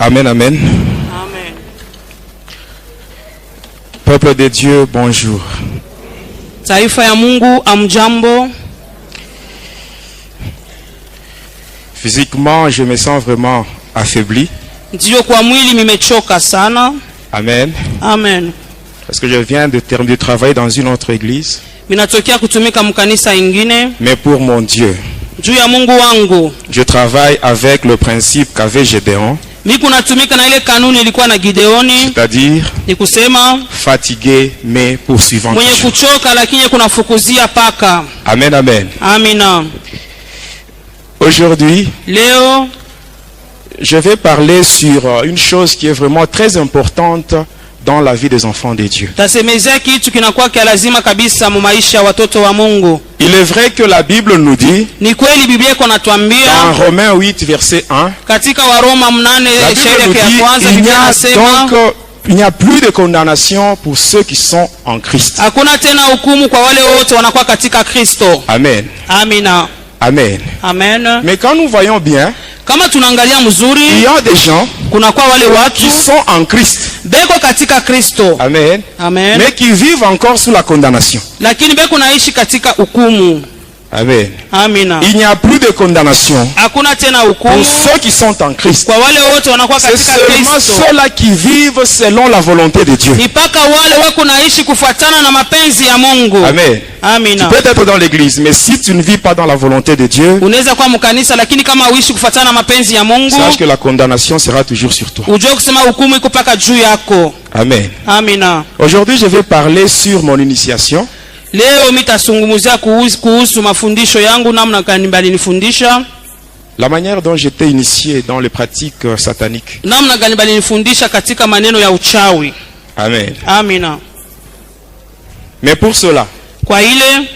Amen, amen. Amen. Peuple de Dieu, bonjour. Taifa ya Mungu, amjambo. Physiquement, je me sens vraiment affaibli. Ndio kwa mwili nimechoka sana. Amen. Amen. Parce que je viens de travailler dans une autre église. Minatokea kutumika mkanisa ingine. Mais pour mon Dieu, Juu ya Mungu wangu, je travaille avec le principe qu'avait Gédéon. Miku natumika na ile kanuni ilikuwa na Gideoni. C'est-à-dire, Ni kusema fatigué mais poursuivant. mwenye kuchoka lakini kunafukuzia paka. Amen, amen. Amina. Aujourd'hui, Leo je vais parler sur une chose qui est vraiment très importante dans la vie des enfants de Dieu. tasemezea kitu kinakuwa kia lazima kabisa mu maisha ya watoto wa Mungu. Il est vrai que la Bible nous dit, Ni kweli Biblia iko dans natuambia Romains 8, verset 1, katika Waroma 8 la shairi Bible ya nous kwanza dit, Biblia inasema il n'y a plus de condamnation pour ceux qui sont en Christ. hakuna tena hukumu kwa wale wote wanakuwa katika Kristo. Amen. Amina. Amen. Amen. Mais quand nous voyons bien, Kama tunaangalia il mzuri, y a des gens kunakuwa wale watu qui sont en Christ. beko katika Kristo. Amen. Amen. Mais qui vivent encore sous la condamnation. Lakini beko naishi katika hukumu. Amen. Amina. Il n'y a plus de condamnation Hakuna tena pour hukumu ceux qui sont en Christ. kwa wale wote wanakuwa C'est katika seulement Kristo. ceux-là qui vivent selon la volonté de Dieu. Ni paka wale wako naishi kufuatana na mapenzi ya Mungu. Amen. Tu Amina. peux être dans l'église, mais si tu ne vis pas dans la volonté de Dieu, Unaweza kuwa mkanisa lakini kama uishi kufuatana na mapenzi ya Mungu, sache que la condamnation sera toujours sur toi. ujue kusema hukumu iko paka juu yako. Amen. Amina. Aujourd'hui, je vais parler sur mon initiation. Leo mitasungumuzia kuhusu mafundisho yangu, namna gani balinifundisha, La manière dont j'étais initié dans les pratiques sataniques. namna gani balinifundisha katika maneno ya uchawi. Amen. Amina. Mais pour cela, Kwa ile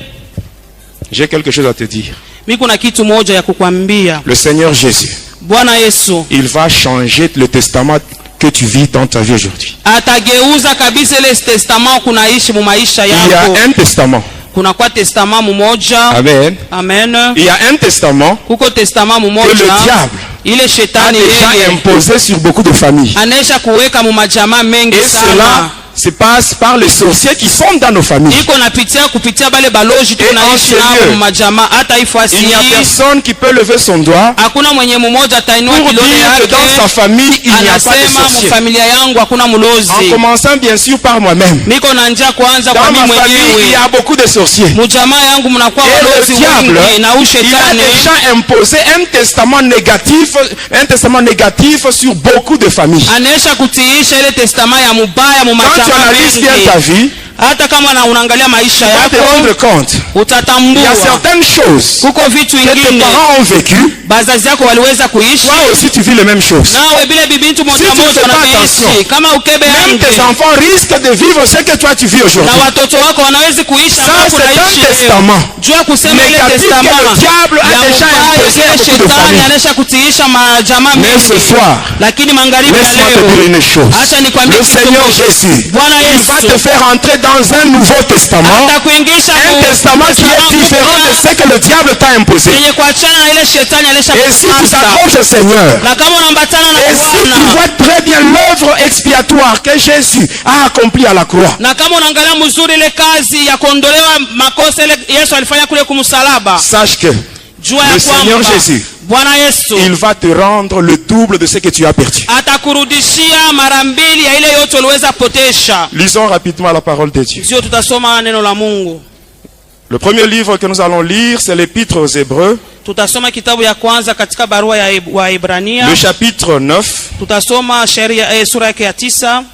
j'ai quelque chose à te dire. mimi na kitu moja ya kukwambia. Le Seigneur Jésus, Bwana Yesu il va changer le testament que tu vis dans ta vie aujourd'hui. atageuza kabisa ile testament kunaishi mu maisha Il y yako. a un testament. Kuna kwa testament mmoja. Amen. Amen. Il y a un testament Kuko testament que le mmoja diable ile a shetani déjà yeye imposé sur beaucoup de familles. anesha kuweka mu majamaa mengi Et sana. cela se passe par les sorciers qui sont dans nos familles. Iko napitia kupitia bale baloji tunaishi en ce nao lieu, mu majamaa. Hata ifuasi Il n'y a personne qui peut lever son doigt hakuna mwenye mmoja atainua pour kidole dire que yake dans sa famille, il n'y a pas de anasema mu sorciers. familia yangu hakuna En mulozi. commençant bien sûr par moi-même. Niko na njia kwanza kwa Dans mimi ma famille, il y mwenyewe. a beaucoup de sorciers. Mu jamaa yangu mnakuwa Et walozi le diable, wengi na il a ushetani déjà imposé un testament négatif sur beaucoup de familles. anesha kutiisha ile testament ya mubaya mu Quand tu majamaa analyses bien mengi. ta vie, Hata kama unaangalia maisha tu vas te yako rendre compte. Il y utatambua a certaines choses kuko vitu que tes vingine parents ont vécues. bazazi yako waliweza kuishi, Toi aussi, tu vis les mêmes choses. nawe bila bibintu Si moja tu ne moja fais pas wanaviishi. attention, Kama ukebe Même yangu tes enfants risquent de vivre ce que toi tu vis na aujourd'hui. watoto wako wanaweza kuishi Ça, ambao c'est un kunaishi leo. testament Jua kusema ile négatif que testament le diable a ya déjà mubaya, imposé à ile beaucoup de shetani familles. anesha kutiisha majamaa Mais ce mengi. soir, Lakini magharibi ya laisse-moi te dire leo une chose. acha nikwambie Le kitu Seigneur moja. Jésus, Bwana il va te Yesu faire entrer dans un nouveau testament. atakuingisha Un testament qui est différent de ce que le diable t'a imposé. yenye kuachana na ile shetani anesha Et si tu kumasa. t'accroches au Seigneur, Na kama unaambatana na et si tu Bwana vois très bien l'œuvre expiatoire que Jésus a accomplie à la croix, na kama unaangalia mzuri ile kazi ya kuondolewa makosa ile Yesu alifanya kule kumsalaba, sache que jua le ya Seigneur kwamba Jésus, Bwana Yesu il va te rendre le double de ce que tu as perdu. atakurudishia mara mbili ya ile yote uliweza potesha. Lisons rapidement la parole de Dieu. Sio, tutasoma neno la Mungu. Le premier livre que nous allons lire, c'est l'Épître aux Hébreux, Tutasoma kitabu ya kwanza katika barua ya Waebrania. le chapitre 9, Tutasoma sura yake ya 9,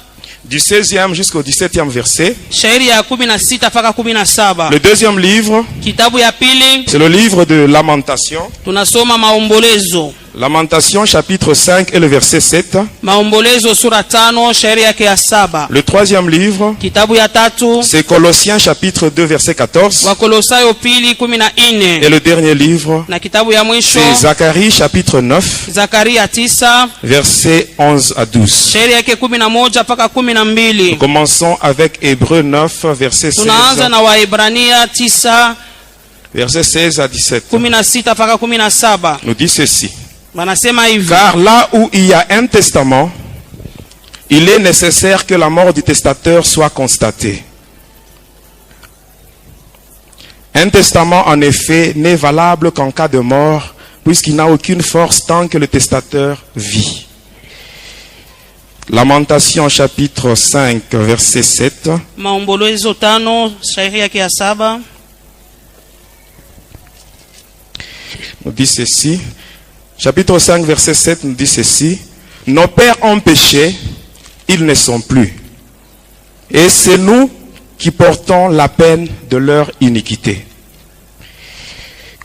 du 16e jusqu'au 17e verset. shairi ya 16 mpaka 17. Le deuxième livre, Kitabu ya pili c'est le livre de Lamentation. tunasoma Maombolezo. Lamentation chapitre 5 et le verset 7. Maombolezo sura 5 shairi yake ya 7. Le troisième livre, Kitabu ya tatu c'est Colossiens chapitre 2 verset 14. Wakolosayo pili 14. Et le dernier livre, Na kitabu ya mwisho c'est Zacharie chapitre 9 Zakaria 9 verset 11 à 12. shairi yake 11 mpaka 12. Commençons avec Hébreux 9 verset 16, Tunaanza na Waebrania 9 verset 16 à 17. 16 mpaka 17. Nous dit ceci. Wanasema hivi, Car là où il y a un testament, il est nécessaire que la mort du testateur soit constatée. Un testament, en effet, n'est valable qu'en cas de mort, puisqu'il n'a aucune force tant que le testateur vit. Lamentation chapitre 5, verset 7. Maombolezo 5 shairi yake ya 7 nous dit ceci. Chapitre 5, verset 7 nous dit ceci. Nos pères ont péché, ils ne sont plus. Et c'est nous qui portons la peine de leur iniquité.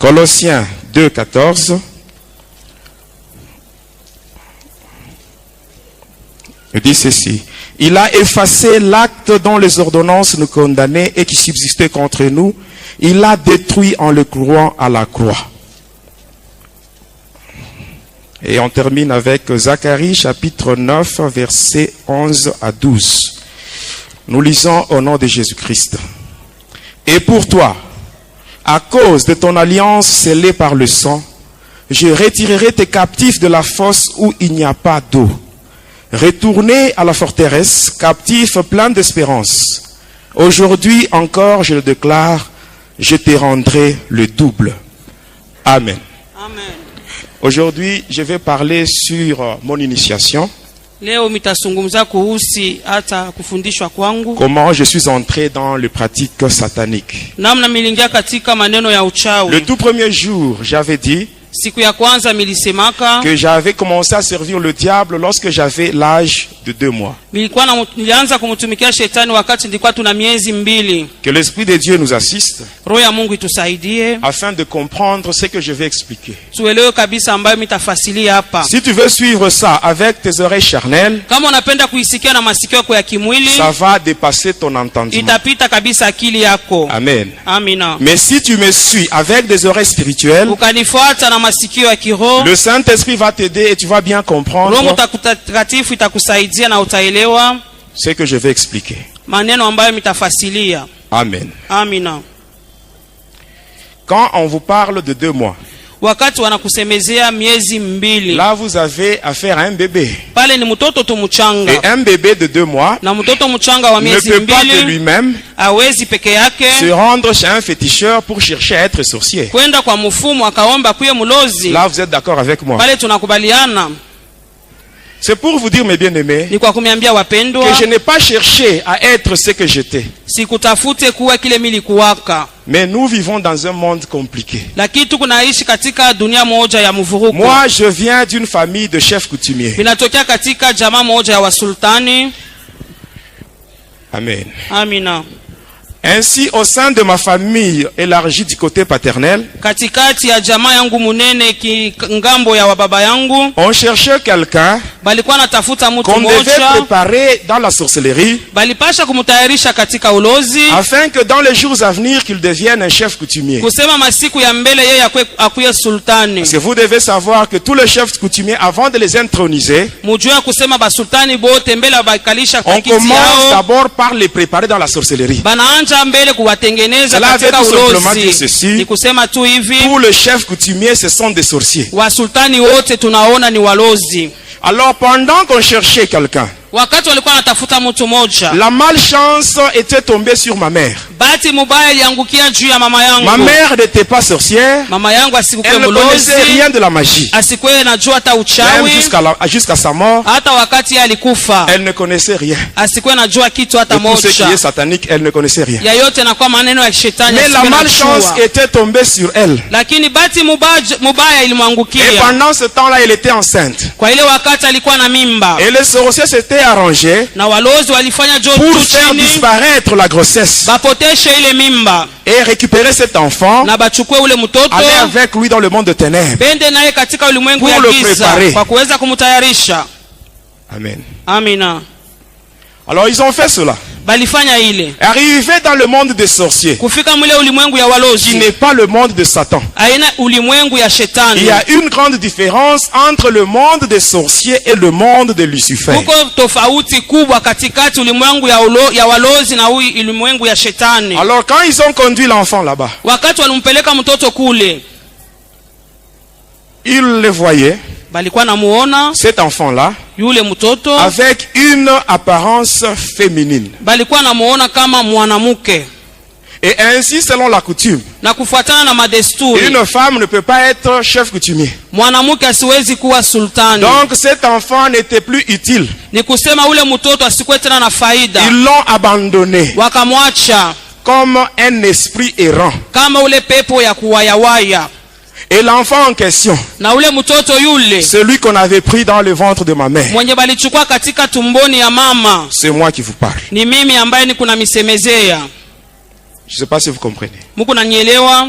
Colossiens 2, 14. Il dit ceci. Il a effacé l'acte dont les ordonnances nous condamnaient et qui subsistait contre nous. Il l'a détruit en le clouant à la croix. Et on termine avec Zacharie chapitre 9, versets 11 à 12. Nous lisons au nom de Jésus-Christ. Et pour toi, à cause de ton alliance scellée par le sang, je retirerai tes captifs de la fosse où il n'y a pas d'eau. Retournez à la forteresse, captifs pleins d'espérance. Aujourd'hui encore, je le déclare, je te rendrai le double. Amen. Amen. Aujourd'hui, je vais parler sur mon initiation. Leo mitazungumza kuhusu hata kufundishwa kwangu. Comment je suis entré dans les pratiques sataniques. Namna milingia katika maneno ya uchawi. Le tout premier jour, j'avais dit Siku ya kwanza milisemaka que j'avais commencé à servir le diable lorsque j'avais l'âge de 2 mois. Nilianza kumtumikia shetani wakati nilikuwa tuna miezi 2. Que l'Esprit de Dieu nous assiste Roho ya Mungu itusaidie afin de comprendre ce que je vais expliquer. tuelewe kabisa ambayo mitafasilia hapa. Si tu veux suivre ça avec tes oreilles charnelles, Kama unapenda kuisikia na masikio yako ya kimwili, ça va dépasser ton entendement. itapita kabisa akili yako. Amen. Amina. Mais si tu me suis avec des oreilles spirituelles, Ukanifuata na masikio ya kiroho, le Saint-Esprit va t'aider et tu vas bien Roho comprendre Mtakatifu itakusaidia na utaelewa ce que je vais expliquer. maneno ambayo mitafasilia. Amen. Amina. Quand on vous parle de 2 mois, Wakati wanakusemezea miezi 2, là vous avez affaire à un bébé. pale ni mtoto tu mchanga. Et un bébé de 2 mois Na mtoto mchanga wa ne miezi peut pas de 2 lui-même hawezi peke yake se rendre chez un féticheur pour chercher à être sorcier. kwenda kwa mfumu akaomba kuye mlozi. Là vous êtes d'accord avec moi. Pale tunakubaliana. C'est pour vous dire, mes bien-aimés, Ni kwa kuniambia wapendwa, que je n'ai pas cherché à être ce que j'étais. sikutafute kuwa kile milikuwaka. Mais nous vivons dans un monde compliqué. Lakini tunaishi katika dunia moja ya mvuruko. Moi, je viens d'une famille de chefs coutumiers. Ninatokea katika jamaa moja ya wasultani. Amen. Amina. Ainsi, au sein de ma famille élargie du côté paternel, Katikati ya jamaa yangu munene ngambo ya wababa yangu, on cherchait quelqu'un balikuwa natafuta mtu qu'on devait mmoja, préparer dans la sorcellerie, balipasha kumtayarisha katika ulozi, afin que dans les jours à venir, qu'il devienne un chef coutumier. kusema masiku ya mbele yeye akuye sultani. Parce que vous devez savoir que tous les chefs coutumiers, avant de les introniser, Mujua kusema basultani bote mbele bakalisha on kakiti commence yao, d'abord par les préparer dans la sorcellerie. banaanja mbele kuwatengeneza Cela katika veut tout simplement ulozi. dire ceci. Ni kusema tu hivi, Tous les chefs coutumiers, ce sont des sorciers. wasultani wote tunaona ni walozi. Alors, pendant qu'on cherchait quelqu'un, Wakati walikuwa natafuta mtu moja, la malchance était tombée sur ma mère. bahati mubaya iliangukia juu ya mama yangu. Ma mère n'était pas sorcière. Mama yangu asikuwe Elle ne mlozi, connaissait rien de la magie. asikuwe najua hata Même uchawi, jusqu'à sa mort, hata wakati yeye alikufa elle ne connaissait rien. asikuwe najua kitu hata De tout ce qui est moja. satanique, elle ne connaissait rien. Ya yote nakuwa maneno ya shetani, Mais la asikuwe malchance najua. était tombée sur elle. Lakini bahati mubaya Et ilimwangukia. pendant ce temps-là, elle était enceinte. Kwa ile wakati alikuwa na mimba, Et les sorciers s'étaient arrangés na walozi walifanya juu pour tu faire chini disparaître la grossesse bapoteshe ile mimba et récupérer cet enfant, na bachukue ule mtoto aller avec lui dans le monde de ténèbres. bende naye katika ulimwengu Pour ya le giza préparer. kwa kuweza kumtayarisha. Amen. Amina. Alors ils ont fait cela. Balifanya ile Arrivé dans le monde des sorciers, kufika mwile ulimwengu ya qui walozi, n'est pas le monde de Satan. aina ulimwengu ya shetani. Il y a une grande différence entre le monde des sorciers et le monde de Lucifer. Kuko tofauti kubwa katikati ulimwengu ya walozi na ulimwengu ya shetani. Alors quand ils ont conduit l'enfant là-bas, Wakati walimpeleka mtoto kule, il le voyait, balikuwa namuona cet enfant-là, yule mtoto avec une apparence féminine. balikuwa namuona kama mwanamke, Et ainsi, selon la coutume, na kufuatana na madesturi une femme ne peut pas être chef coutumier. mwanamke asiwezi kuwa sultani. Donc cet enfant n'était plus utile. Ni kusema ule mtoto asikuwe tena na faida, Ils l'ont abandonné wakamwacha comme un esprit errant. kama ule pepo ya kuwayawaya. Et l'enfant en question, Na ule mtoto yule celui qu'on avait pris dans le ventre de ma mère, mwenye balichukua katika tumboni ya mama, c'est moi qui vous parle. ni mimi ambaye niko namisemezea. Je ne sais pas si vous comprenez. Muko nanielewa?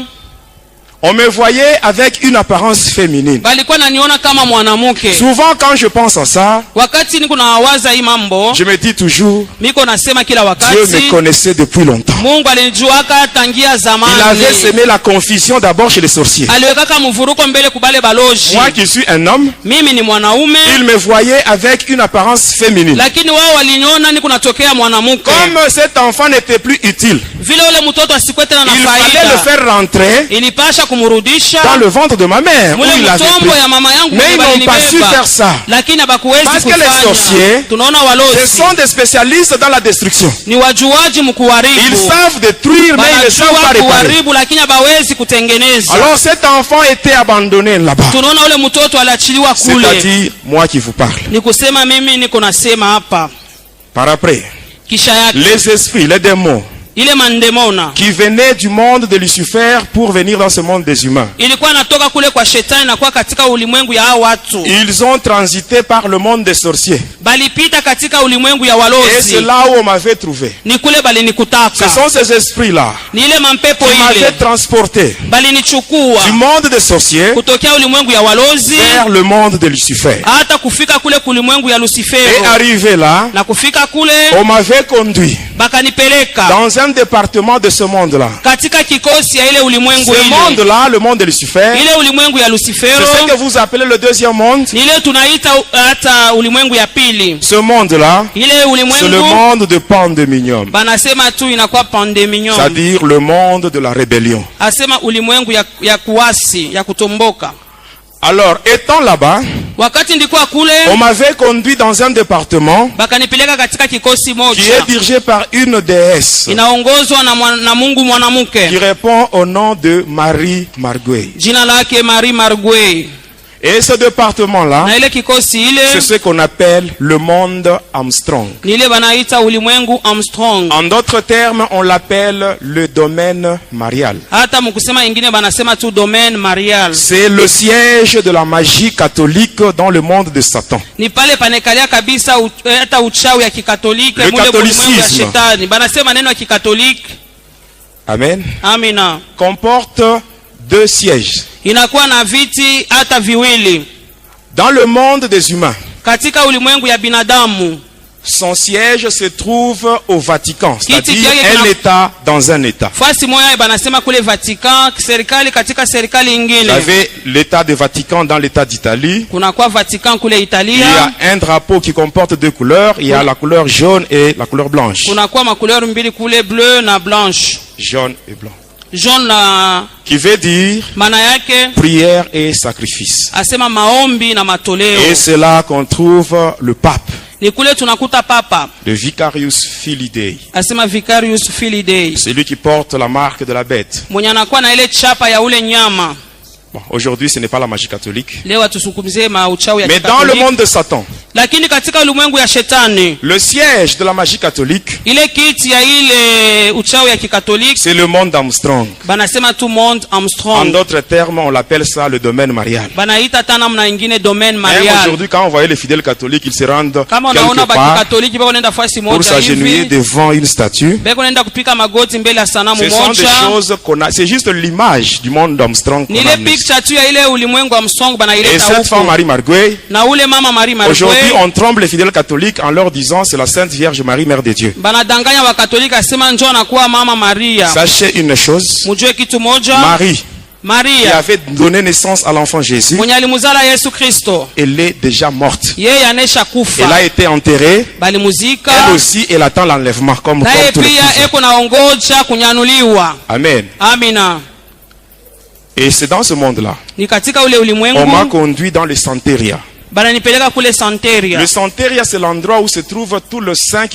On me voyait avec une apparence féminine. Balikuwa naniona kama mwanamke. Souvent quand je pense à ça, Wakati niko nawaza hii mambo, je me dis toujours, miko nasema kila Dieu me wakati connaissait depuis longtemps. Mungu alinijuaka tangia Il zamani. avait semé la confusion d'abord chez les sorciers. Aliwekaka mvuruko mbele kubale baloji. Moi qui suis un homme, Mimi ni mwanaume, il me voyait avec une apparence féminine. lakini wao waliniona niko natokea mwanamke. Comme cet enfant n'était plus utile, Vile ule mtoto asikuwe tena na il fallait le faida, faire rentrer ilipasha kumrudisha dans le ventre de ma mère où mule il avait mtombo pris. ya mama yangu. Mais ils n'ont pas su balinibeba. faire ça. Lakini habakuwezi Parce que les kufanya. sorciers, Tunaona Ce walozi sont des spécialistes dans la destruction. ni wajuaji Ils mkuharibu, savent détruire, mais ils ne savent pas wanajua réparer. kuharibu lakini hawawezi kutengeneza. Alors cet enfant était abandonné là-bas. Tunaona ule mtoto aliachiliwa kule. C'est-à-dire, moi qui vous parle. Ni kusema mimi niko nasema hapa. Par après, Kisha yake les esprits, les démons, ile mandemona qui venaient du monde de Lucifer pour venir dans ce monde des humains, ilikuwa natoka kule kwa shetani na kuwa katika ulimwengu ya hao watu. ils ont transité par le monde des sorciers. Balipita katika ulimwengu ya Et walozi. c'est là où on m'avait trouvé. Ni kule Ce balinikutaka. sont ces esprits-là Ni ile mampepo qui m'avaient ile transporté balinichukua du monde des sorciers kutokea ulimwengu ya walozi vers le monde de Lucifer. hata kufika kule kulimwengu ya Et Lucifero. arrivé là, Na kufika kule on m'avait conduit bakanipeleka dans un département de ce monde-là. katika kikosi ya ile ulimwengu Ce ile. monde-là, le monde de Lucifer, Ile ulimwengu ya c'est Lucifero ce que vous appelez le deuxième monde. ni ile tunaita hata ulimwengu ya pili. Ce monde-là, Ile c'est le ulimwengu monde de Pandémonium, banasema tu inakuwa pandemonium. c'est-à-dire le monde de la rébellion. Asema ulimwengu ya kuasi, ya kutomboka. Alors, étant là-bas, Wakati ndikuwa kule on m'avait conduit dans un département bakanipeleka katika kikosi qui est moja dirigé par une déesse inaongozwa na Mungu qui mwanamke, répond au nom de Marie Marguerite. jina lake Marie Marguerite. Et ce département-là, Na ile kikosi c'est ile ce qu'on appelle le monde Armstrong. ni ile banaita ulimwengu Armstrong. En d'autres termes, on l'appelle le domaine marial. Hata mkusema ingine banasema tu domaine marial. C'est le siège de la magie catholique dans le monde de Satan. Ni pale panekalia kabisa hata uchawi ya kikatoliki Le mule ulimwengu ya catholicisme. shetani. Banasema neno ya kikatoliki. Amen. Amina. Comporte deux sièges. Inakuwa na viti hata viwili. Dans le monde des humains, Katika ulimwengu ya binadamu son siège se trouve au Vatican, c'est-à-dire Kiti- un État dans un État. fasi moya banasema kule Vatican, serikali katika serikali Vous ingine. avez l'État de Vatican dans l'État d'Italie. Kuna kwa Vatican kule Il y Italia. a un drapeau qui comporte deux couleurs. Il y a la couleur jaune et la couleur blanche. Kuna kwa makuleur mbili kule, bleu na blanche. Jaune et blanc. Jaune na Qui veut dire maana yake prière et sacrifice. asema maombi na matoleo. Et c'est là qu'on trouve le pape, Ni kule tunakuta papa le Vicarius Filii Dei. asema Vicarius Filii Dei, Celui qui porte la marque de la bête. mwenye anakuwa na ile chapa ya ule nyama. Bon, aujourd'hui, ce n'est pas la magie catholique. Leo atusukumzie mauchawi ya Mais dans le Kikatoliki. monde de Satan, Lakini katika ulimwengu ya shetani, le siège de la magie catholique, ile kiti ya ile uchawi ya Kikatoliki c'est le monde d'Armstrong. banasema tu monde En Armstrong. d'autres termes, on l'appelle ça le domaine marial. Banaita hata namna ingine domaine Même marial. aujourd'hui, quand on voyait les fidèles catholiques, ils se rendent Kama unaona quelque part bakikatoliki bako nenda fasi pour moja s'agenouiller hivi, devant une statue. beko nenda kupika magoti mbele ya sanamu Ce sont des moja. choses qu'on a. C'est juste l'image du monde d'Armstrong qu'on Ni a ile amené. picture tu ya ile ulimwengu wa Armstrong Et banaileta cette femme huko. Marie Marguerite, Na ule mama Marie aujourd'hui, Marguerite on trompe les fidèles catholiques en leur disant c'est la Sainte Vierge Marie, Mère de Dieu. banadanganya wakatolika asema njoo anakuwa mama Maria. Sachez une chose, Mujue kitu moja, Marie, qui Maria avait donné naissance à l'enfant Jésus, mwenye alimuzala Yesu Kristo elle est déjà morte. yeye anesha Elle a kufa, été enterrée. balimuzika Elle aussi, elle attend l'enlèvement comme naye tous les pia cousins. eko naongoja kunyanuliwa. Amen. Amina. Et c'est dans ce monde-là. Ni katika ule On m'a ulimwengu conduit dans le Santeria. bananipeleka kule Santeria. Le Santeria, c'est l'endroit où se trouvent tous les saints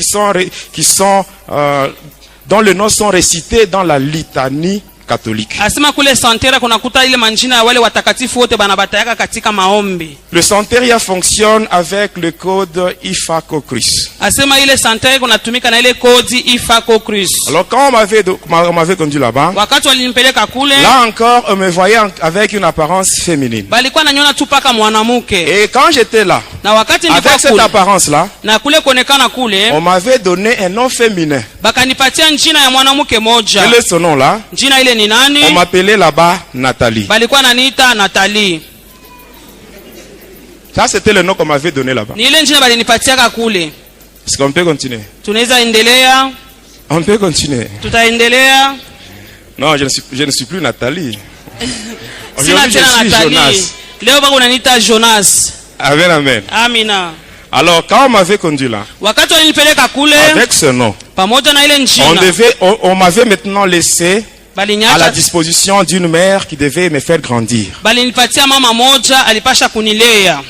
dont les noms sont récités dans la litanie catholique. Asema kule Santeria kunakuta ile manjina ya wale watakatifu wote banabatayaka katika maombi. Le Santeria fonctionne avec le code IFACO-CRIS. Asema ile Santeria kunatumika na ile kodi IFACO-CRIS. Alors quand on m'avait conduit là-bas, Wakati walinipeleka kule, là encore on me voyait avec une apparence féminine. balikuwa nanyona tu paka mwanamuke. Et quand j'étais là, Na wakati nilikuwa avec cette kule, apparence-là, na kule kuonekana kule, on m'avait donné un nom féminin. bakanipatia njina ya mwanamuke moja. Quel est son nom là? Njina ile ni nani? On m'appelait là-bas Nathalie. Balikuwa naniita Nathalie. Ça c'était le nom qu'on m'avait donné là-bas. Ni ile njina balinipatiaka kule. Est-ce qu'on peut continuer? Tunaweza endelea? On peut continuer. Tutaendelea? Non, je ne suis plus Nathalie. Sina Aujourd'hui, tena je suis Nathalie. Jonas. Leo bako unaniita Jonas. Amen, amen. Amina. Alors, quand on m'avait conduit là, Wakati walinipeleka kule avec ce nom, pamoja na ile njina, on m'avait maintenant laissé à la baliniacha disposition d'une mère qui devait me faire grandir. balinipatia mama moja alipasha kunilea.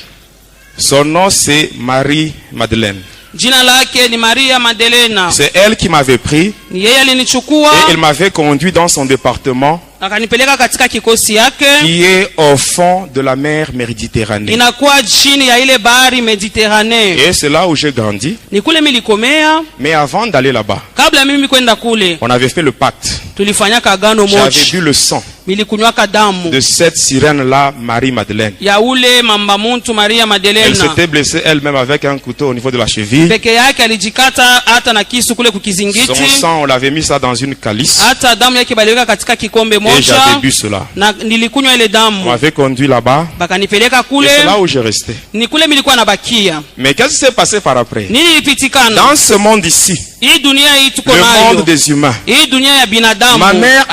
Son nom c'est Marie-Madeleine. Jina lake ni Maria Madelena. C'est elle qui m'avait pris Ni yeye alinichukua et elle m'avait conduit dans son département akanipeleka katika kikosi yake qui est au fond de la mer Méditerranée. inakuwa chini ya ile bahari Mediterranee. Et c'est là où j'ai grandi. Ni kule milikomea. Mais avant d'aller là-bas, Kabla mimi kwenda kule on avait fait le pacte. tulifanyaka agano J'avais moja. bu le sang Milikunywaka damu de cette sirène-là, Marie-Madeleine. ya ule mamba muntu Maria Elle Madelena. s'était blessée elle-même avec un couteau au niveau de la cheville. Peke yake alijikata hata na kisu kule Son kukizingiti. sang, on l'avait mis ça dans une calice. Hata damu yake baliweka katika kikombe Et moja. j'avais bu cela. Na nilikunywa ile On damu. m'avait conduit là-bas. Bakanipeleka Et kule. c'est là où je restais. Ni kule milikuwa nabakia. Mais qu'est-ce qui s'est passé par après? Nini ilipitikana? Dans ce monde ici, Hii dunia hii tuko le monde nayo. des humains, Hii dunia ya binadamu. ma mère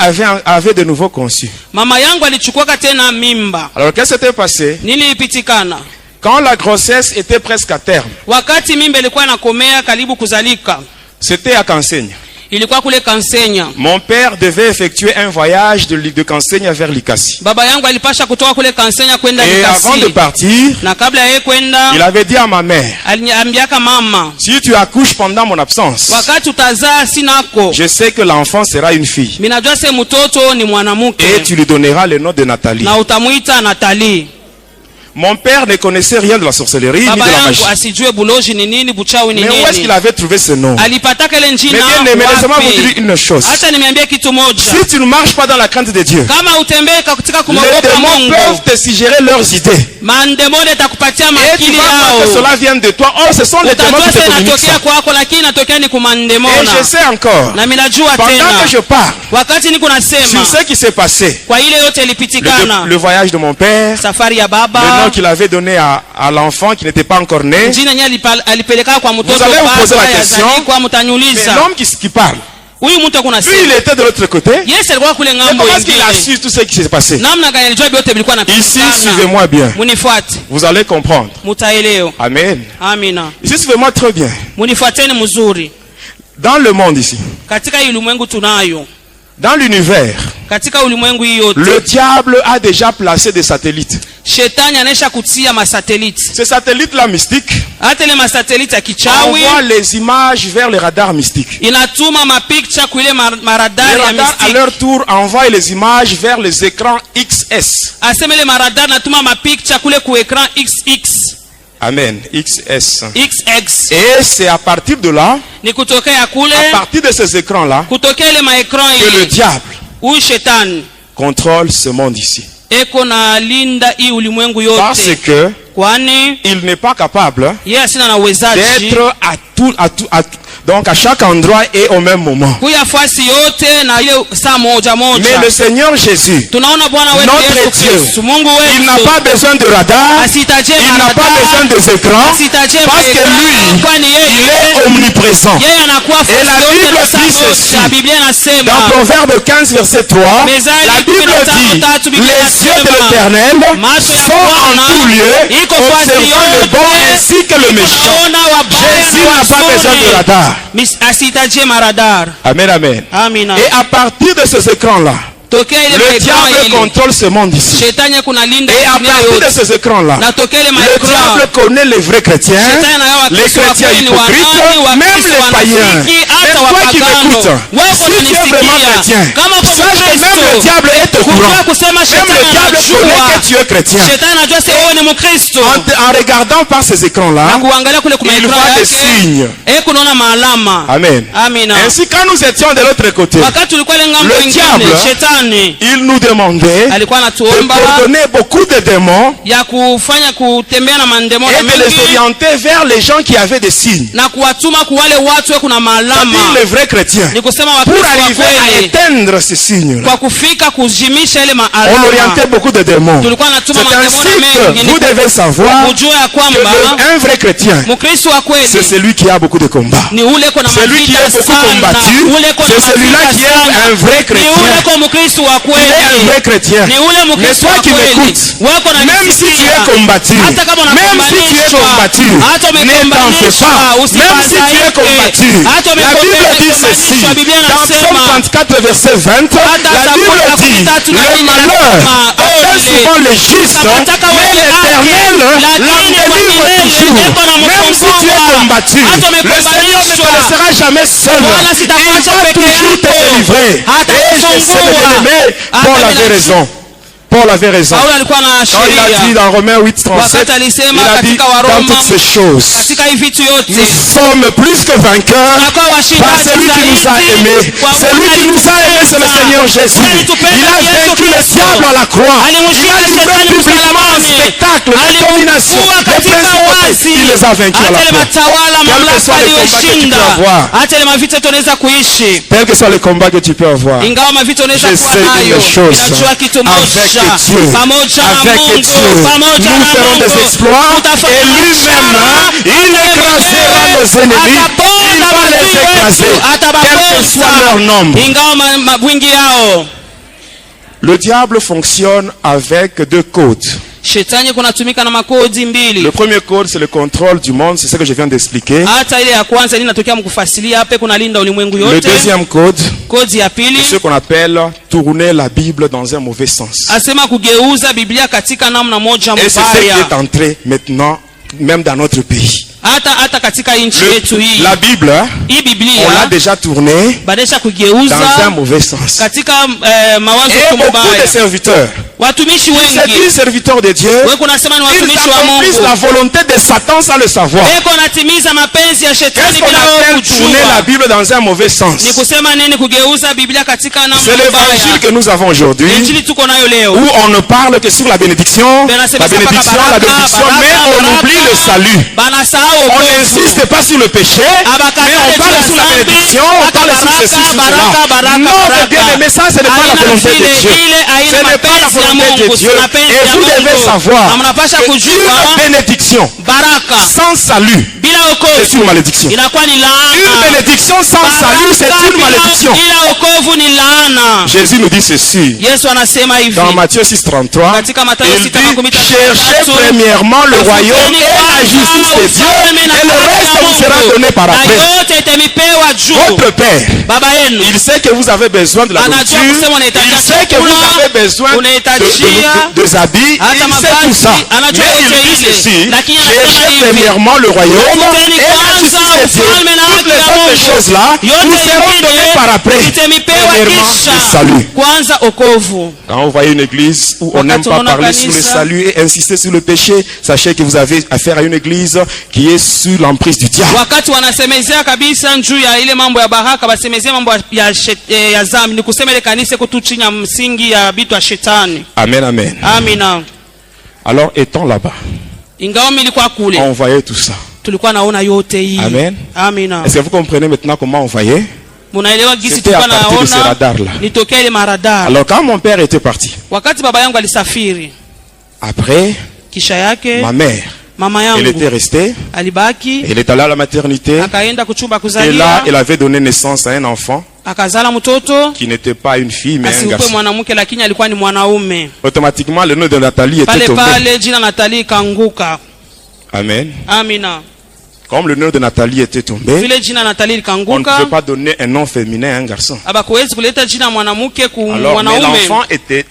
avait de nouveau conçu. Mama yangu alichukuaka tena mimba. Alors qu'est-ce qui s'était passé? Nini ilipitikana? Quand la grossesse était presque à terme, Wakati mimba ilikuwa inakomea karibu kuzalika. c'était à Kansenya. Ilikuwa kule Kansenya. Mon père devait effectuer un voyage de Kansenya vers Likasi. Baba yangu alipasha kutoka kule Kansenya kwenda Et avant de Likasi. partir, Na kabla yeye kwenda il avait dit à ma mère, aliniambiaka mama, si tu accouches pendant mon absence, wakati utazaa sinako, je sais que l'enfant sera une fille. minajua se mtoto ni mwanamuke Et tu lui donneras le nom de Nathalie. na utamuita Nathalie. Mon père ne connaissait rien de la sorcellerie ni Baba de la yangu magie. asijue buloji ni nini, buchawi ni Mais où est-ce qu'il nini. avait trouvé ce nom? Alipataka ile Mais njina bien aimé, laissez-moi vous dire wapi? une chose. Acha nimeambia kitu moja. Si tu ne marches pas dans la crainte de Dieu, Kama utembee katika les kumwogopa démons Mungu, peuvent te suggérer leurs idées. mandemoni atakupatia Et tu makili vas voir que yao. cela vient de toi. Or, ce sont les démons Utajua qui te sasa communiquent inatokea ça. kwako, lakini inatokea ni Et kumandemona. je sais encore, Na minajua pendant que je tena parle wakati niko sur nasema ce qui s'est passé, kwa ile yote ilipitikana, le voyage de mon père, safari ya le nom baba, qu'il avait donné à l'enfant qui n'était pas encore né, jina nye alipeleka kwa mtoto Vous allez vous poser la baba question. yazalikuwa, mais mtaniuliza l'homme qui parle, huyu mtu kuna lui il sema était de l'autre côté. Yesu alikuwa kule Mais ngambo comment est-ce qu'il a ingine. su tout ce qui s'est passé? Namna gani alijua vyote vilikuwa Ici, napitikana? suivez-moi bien. Munifuate, Vous allez comprendre. mutaelewa. Amen. Amina. Ici, suivez-moi très bien. Munifuateni mzuri. Dans le monde ici, Katika hii ulimwengu tunayo, dans l'univers, katika ulimwengu hii yote, le diable a déjà placé des satellites. shetani anaisha kutia masateliti. Ces satellites-là mystiques Hata ile masateliti ya kichawi envoient les images vers les radars mystiques. inatuma mapicture kuile Les maradari ya radars, à mistiki. leur tour, envoient les images vers les écrans XS. Aseme ile maradari natuma mapicture kule ku ekran XX, Amen. XS. XX. Et c'est à partir de là, Ni kutokea kule, à partir de ces écrans-là, kutokea ile maekran que le ile, diable huyu shetani contrôle ce monde ici. eko na linda hii ulimwengu Parce yote, que kwani il n'est pas capable yeye asina na uwezaji d'être donc à chaque endroit et au même moment. kuya fasi yote na ile saa moja Mais moja. le Seigneur Jésus, Tunaona Bwana wetu notre Yesu Dieu, Kristo, Mungu il n'a wetu pas besoin de radar, asitaje il n'a pas besoin maradari, de écrans, asitaje parce que maekran, lui, kwani il yeye est omniprésent. yeye anakuwa Et fasi la yote Bible na saa dit moja. ceci. Biblia inasema Dans Proverbe 15, verset 3, Mezali la Bible 15:3, dit, Biblia les yeux de inasema, l'Éternel macho ya sont en Bwana tout lieu, iko fasi observant le bon yote, ainsi que le méchant. Ona wabaya Jésus na n'a pas wazuri. besoin de radar. Asitaje maradar. Amen, amen. Amina. Et à partir de ces écrans-là, tokea ile Le maekran diable ile contrôle ce monde ici. shetani kuna linda Et à dunia partir de yote ces écrans-là, na tokea ile le maekran diable connaît les vrais chrétiens, shetani anayo les wakristo wa chrétiens kweli wa hypocrites, nani même wakristo les païens. wanafiki Même hata toi qui wapagano m'écoutes, wewe si tu es vraiment chrétien, unanisikia kama uko sache que même le mkristo diable est au kujua courant. kusema Même shetani le diable connaît anajua que tu es chrétien. shetani anajua sasa wewe ni mkristo En regardant par ces na écrans-là, kuangalia kule kwa il ekran voit des yake signes. kunaona maalama Amen. amina Ainsi, quand nous étions de l'autre côté, wakati tulikuwa ile ngambo Le nyingine diable, shetani il nous demandait alikuwa de anatuomba coordonner beaucoup de démons ya kufanya kutembea na mandemo et de les mengi orienter vers les gens qui avaient des signes. na kuwatuma kwa wale watu kuna C'est-à-dire maalama les vrais chrétiens. ni kusema Pour wakristo wa arriver à kweli éteindre ces signes, kwa kufika kujimisha ile on maalama orientait beaucoup de démons. tulikuwa natuma C'est mandemo ainsi que mengi vous devez savoir kujua ya que kwamba un vrai chrétien, mkristo wa c'est kweli celui qui a beaucoup de combats. ni ule kona C'est lui qui mavita est beaucoup sana combattu. ule kona C'est celui-là mavita qui est sana un vrai ni chrétien. ule kwa mkristo wa Il est un vrai kweli chrétien. ni ule Mais mkristo toi wa qui kweli m'écoutes, wako na même si tu es combattu, hata kama même si tu es combattu, hata ne t'en fais pas. Même si tu es combattu, hata la Bible dit ceci, dans Psaume 34 verset 20, la Bible dit, le malheur atteint souvent les justes, mais l'Éternel l'en délivre toujours. Même si tu es combattu, le Seigneur ne te laissera jamais seul. Il va toujours te délivrer. Et je sais, bien-aimé, Paul avait raison. Paul avait raison. Paulo alikuwa na Quand il a dit sheria dans Romains 8, 37, wakati il alisema a dit katika dans Waroma toutes ces choses, katika hivi vitu yote nous sommes plus que vainqueurs tunakuwa par washindaji celui qui nous a zaidi aimés. kwa Celui qui nous a aimés, c'est le Seigneur Jésus. Il a vaincu le diable à la croix. Il a livré publiquement un spectacle de domination, de principauté. Il les a vaincus à la hata ile croix. matawala Quel que mamlaka soit le combat que tu aliyoshinda peux avoir, hata ile mavita tunaweza kuishi quel que soit le combat que tu peux avoir, ingawa mavita unaweza je kuwa sais nayo une chose, inajua kitu moja avec Dieu, pamoja na avec Mungu Dieu, pamoja nous na ferons des Mungu exploits et lui-même, il écrasera nos ennemis, il va les écraser, quel que soit leur nombre. ingawa wingi yao. Le diable fonctionne avec deux codes. Shetani kunatumika na makodi mbili. Le premier code, c'est le contrôle du monde, c'est ce que je viens d'expliquer. Hata ile ya kwanza ninatokea mkufasilia hapa kuna linda ulimwengu yote. Le deuxième code, kodi ya pili, c'est ce qu'on appelle tourner la Bible dans un mauvais sens. asema kugeuza Biblia katika namna moja Et c'est ce qui mbaya. est entré maintenant, même dans notre pays. Hata katika nchi yetu hii. La Bible, Hii on l'a Biblia déjà tournée badesha dans un kugeuza mauvais sens. katika mawazo Et beaucoup mabaya. de serviteurs, Watumishi c'est wengi des serviteurs de Dieu, wewe kunasema ni ils watumishi wa accomplissent Mungu. la volonté de Satan sans le savoir. Eko natimiza mapenzi ya shetani Qu'est-ce qu'on bila wewe appelle tourner la kujua. Bible dans un mauvais sens? Ni kusema nini kugeuza Biblia katika C'est namna l'évangile mbaya? que nous avons aujourd'hui, Injili tuko nayo leo. où on ne parle que sur la bénédiction, mais on oublie le salut. On n'insiste pas sur le péché, mais on parle sur la bénédiction, on parle sur ceci, sur cela. Non, mais bien aimé, ça ce n'est pas la volonté de Dieu. Ce n'est pas la volonté de Dieu. Et vous devez savoir qu'une bénédiction sans salut, c'est une malédiction. Une bénédiction sans salut, c'est une malédiction. Jésus nous dit ceci. Dans Matthieu 6,33, il dit, cherchez premièrement le royaume et la justice de Dieu, et le reste vous sera donné par après. Votre Père, il sait que vous avez besoin de la nourriture, il sait que vous avez besoin de habits, il sait tout ça. Mais il dit ceci, cherchez premièrement le royaume et la justice de Dieu. Toutes les autres choses là vous seront données par après. Premièrement, le salut. Quand vous voyez une église où on n'aime pas parler sur le salut et insister sur le péché, sachez que vous avez affaire à une église qui est sous l'emprise du diable. Wakati wanasemezea kabisa njuu ya ile mambo ya baraka basemezea mambo ya zambi ni kusema ile kanisa iko chini ya msingi ya bitu ya shetani. Amen, amen. Amina. Alors étant là-bas, ingawa milikuwa kule on voyait tout ça. Tulikuwa naona yote hii. Amen. Amina. Est-ce que vous comprenez maintenant comment on voyait? Munaelewa gisi C'était à tulikuwa partir de ces naona radars-là. nitokea ile maradar. Alors quand mon père était parti, Wakati baba yangu alisafiri, après, kisha yake ma mère, mama elle était yangu restée, alibaki, elle est allée à la maternité, akaenda kuchumba et là, kuzalia, elle avait donné naissance à un enfant akazala mtoto qui n'était pas une fille, mais un asikuwe garçon. mwanamke lakini alikuwa ni mwanaume. Automatiquement, le nom de Nathalie était Pale tombé. pale jina Natali kanguka. Amen. Amina. Comme le nom de Nathalie était tombé, vile jina Nathalie on ne likanguka, pouvait pas donner un nom féminin à un garçon. abakuwezi kuleta jina mwanamke ku Alors, mais mwanaume.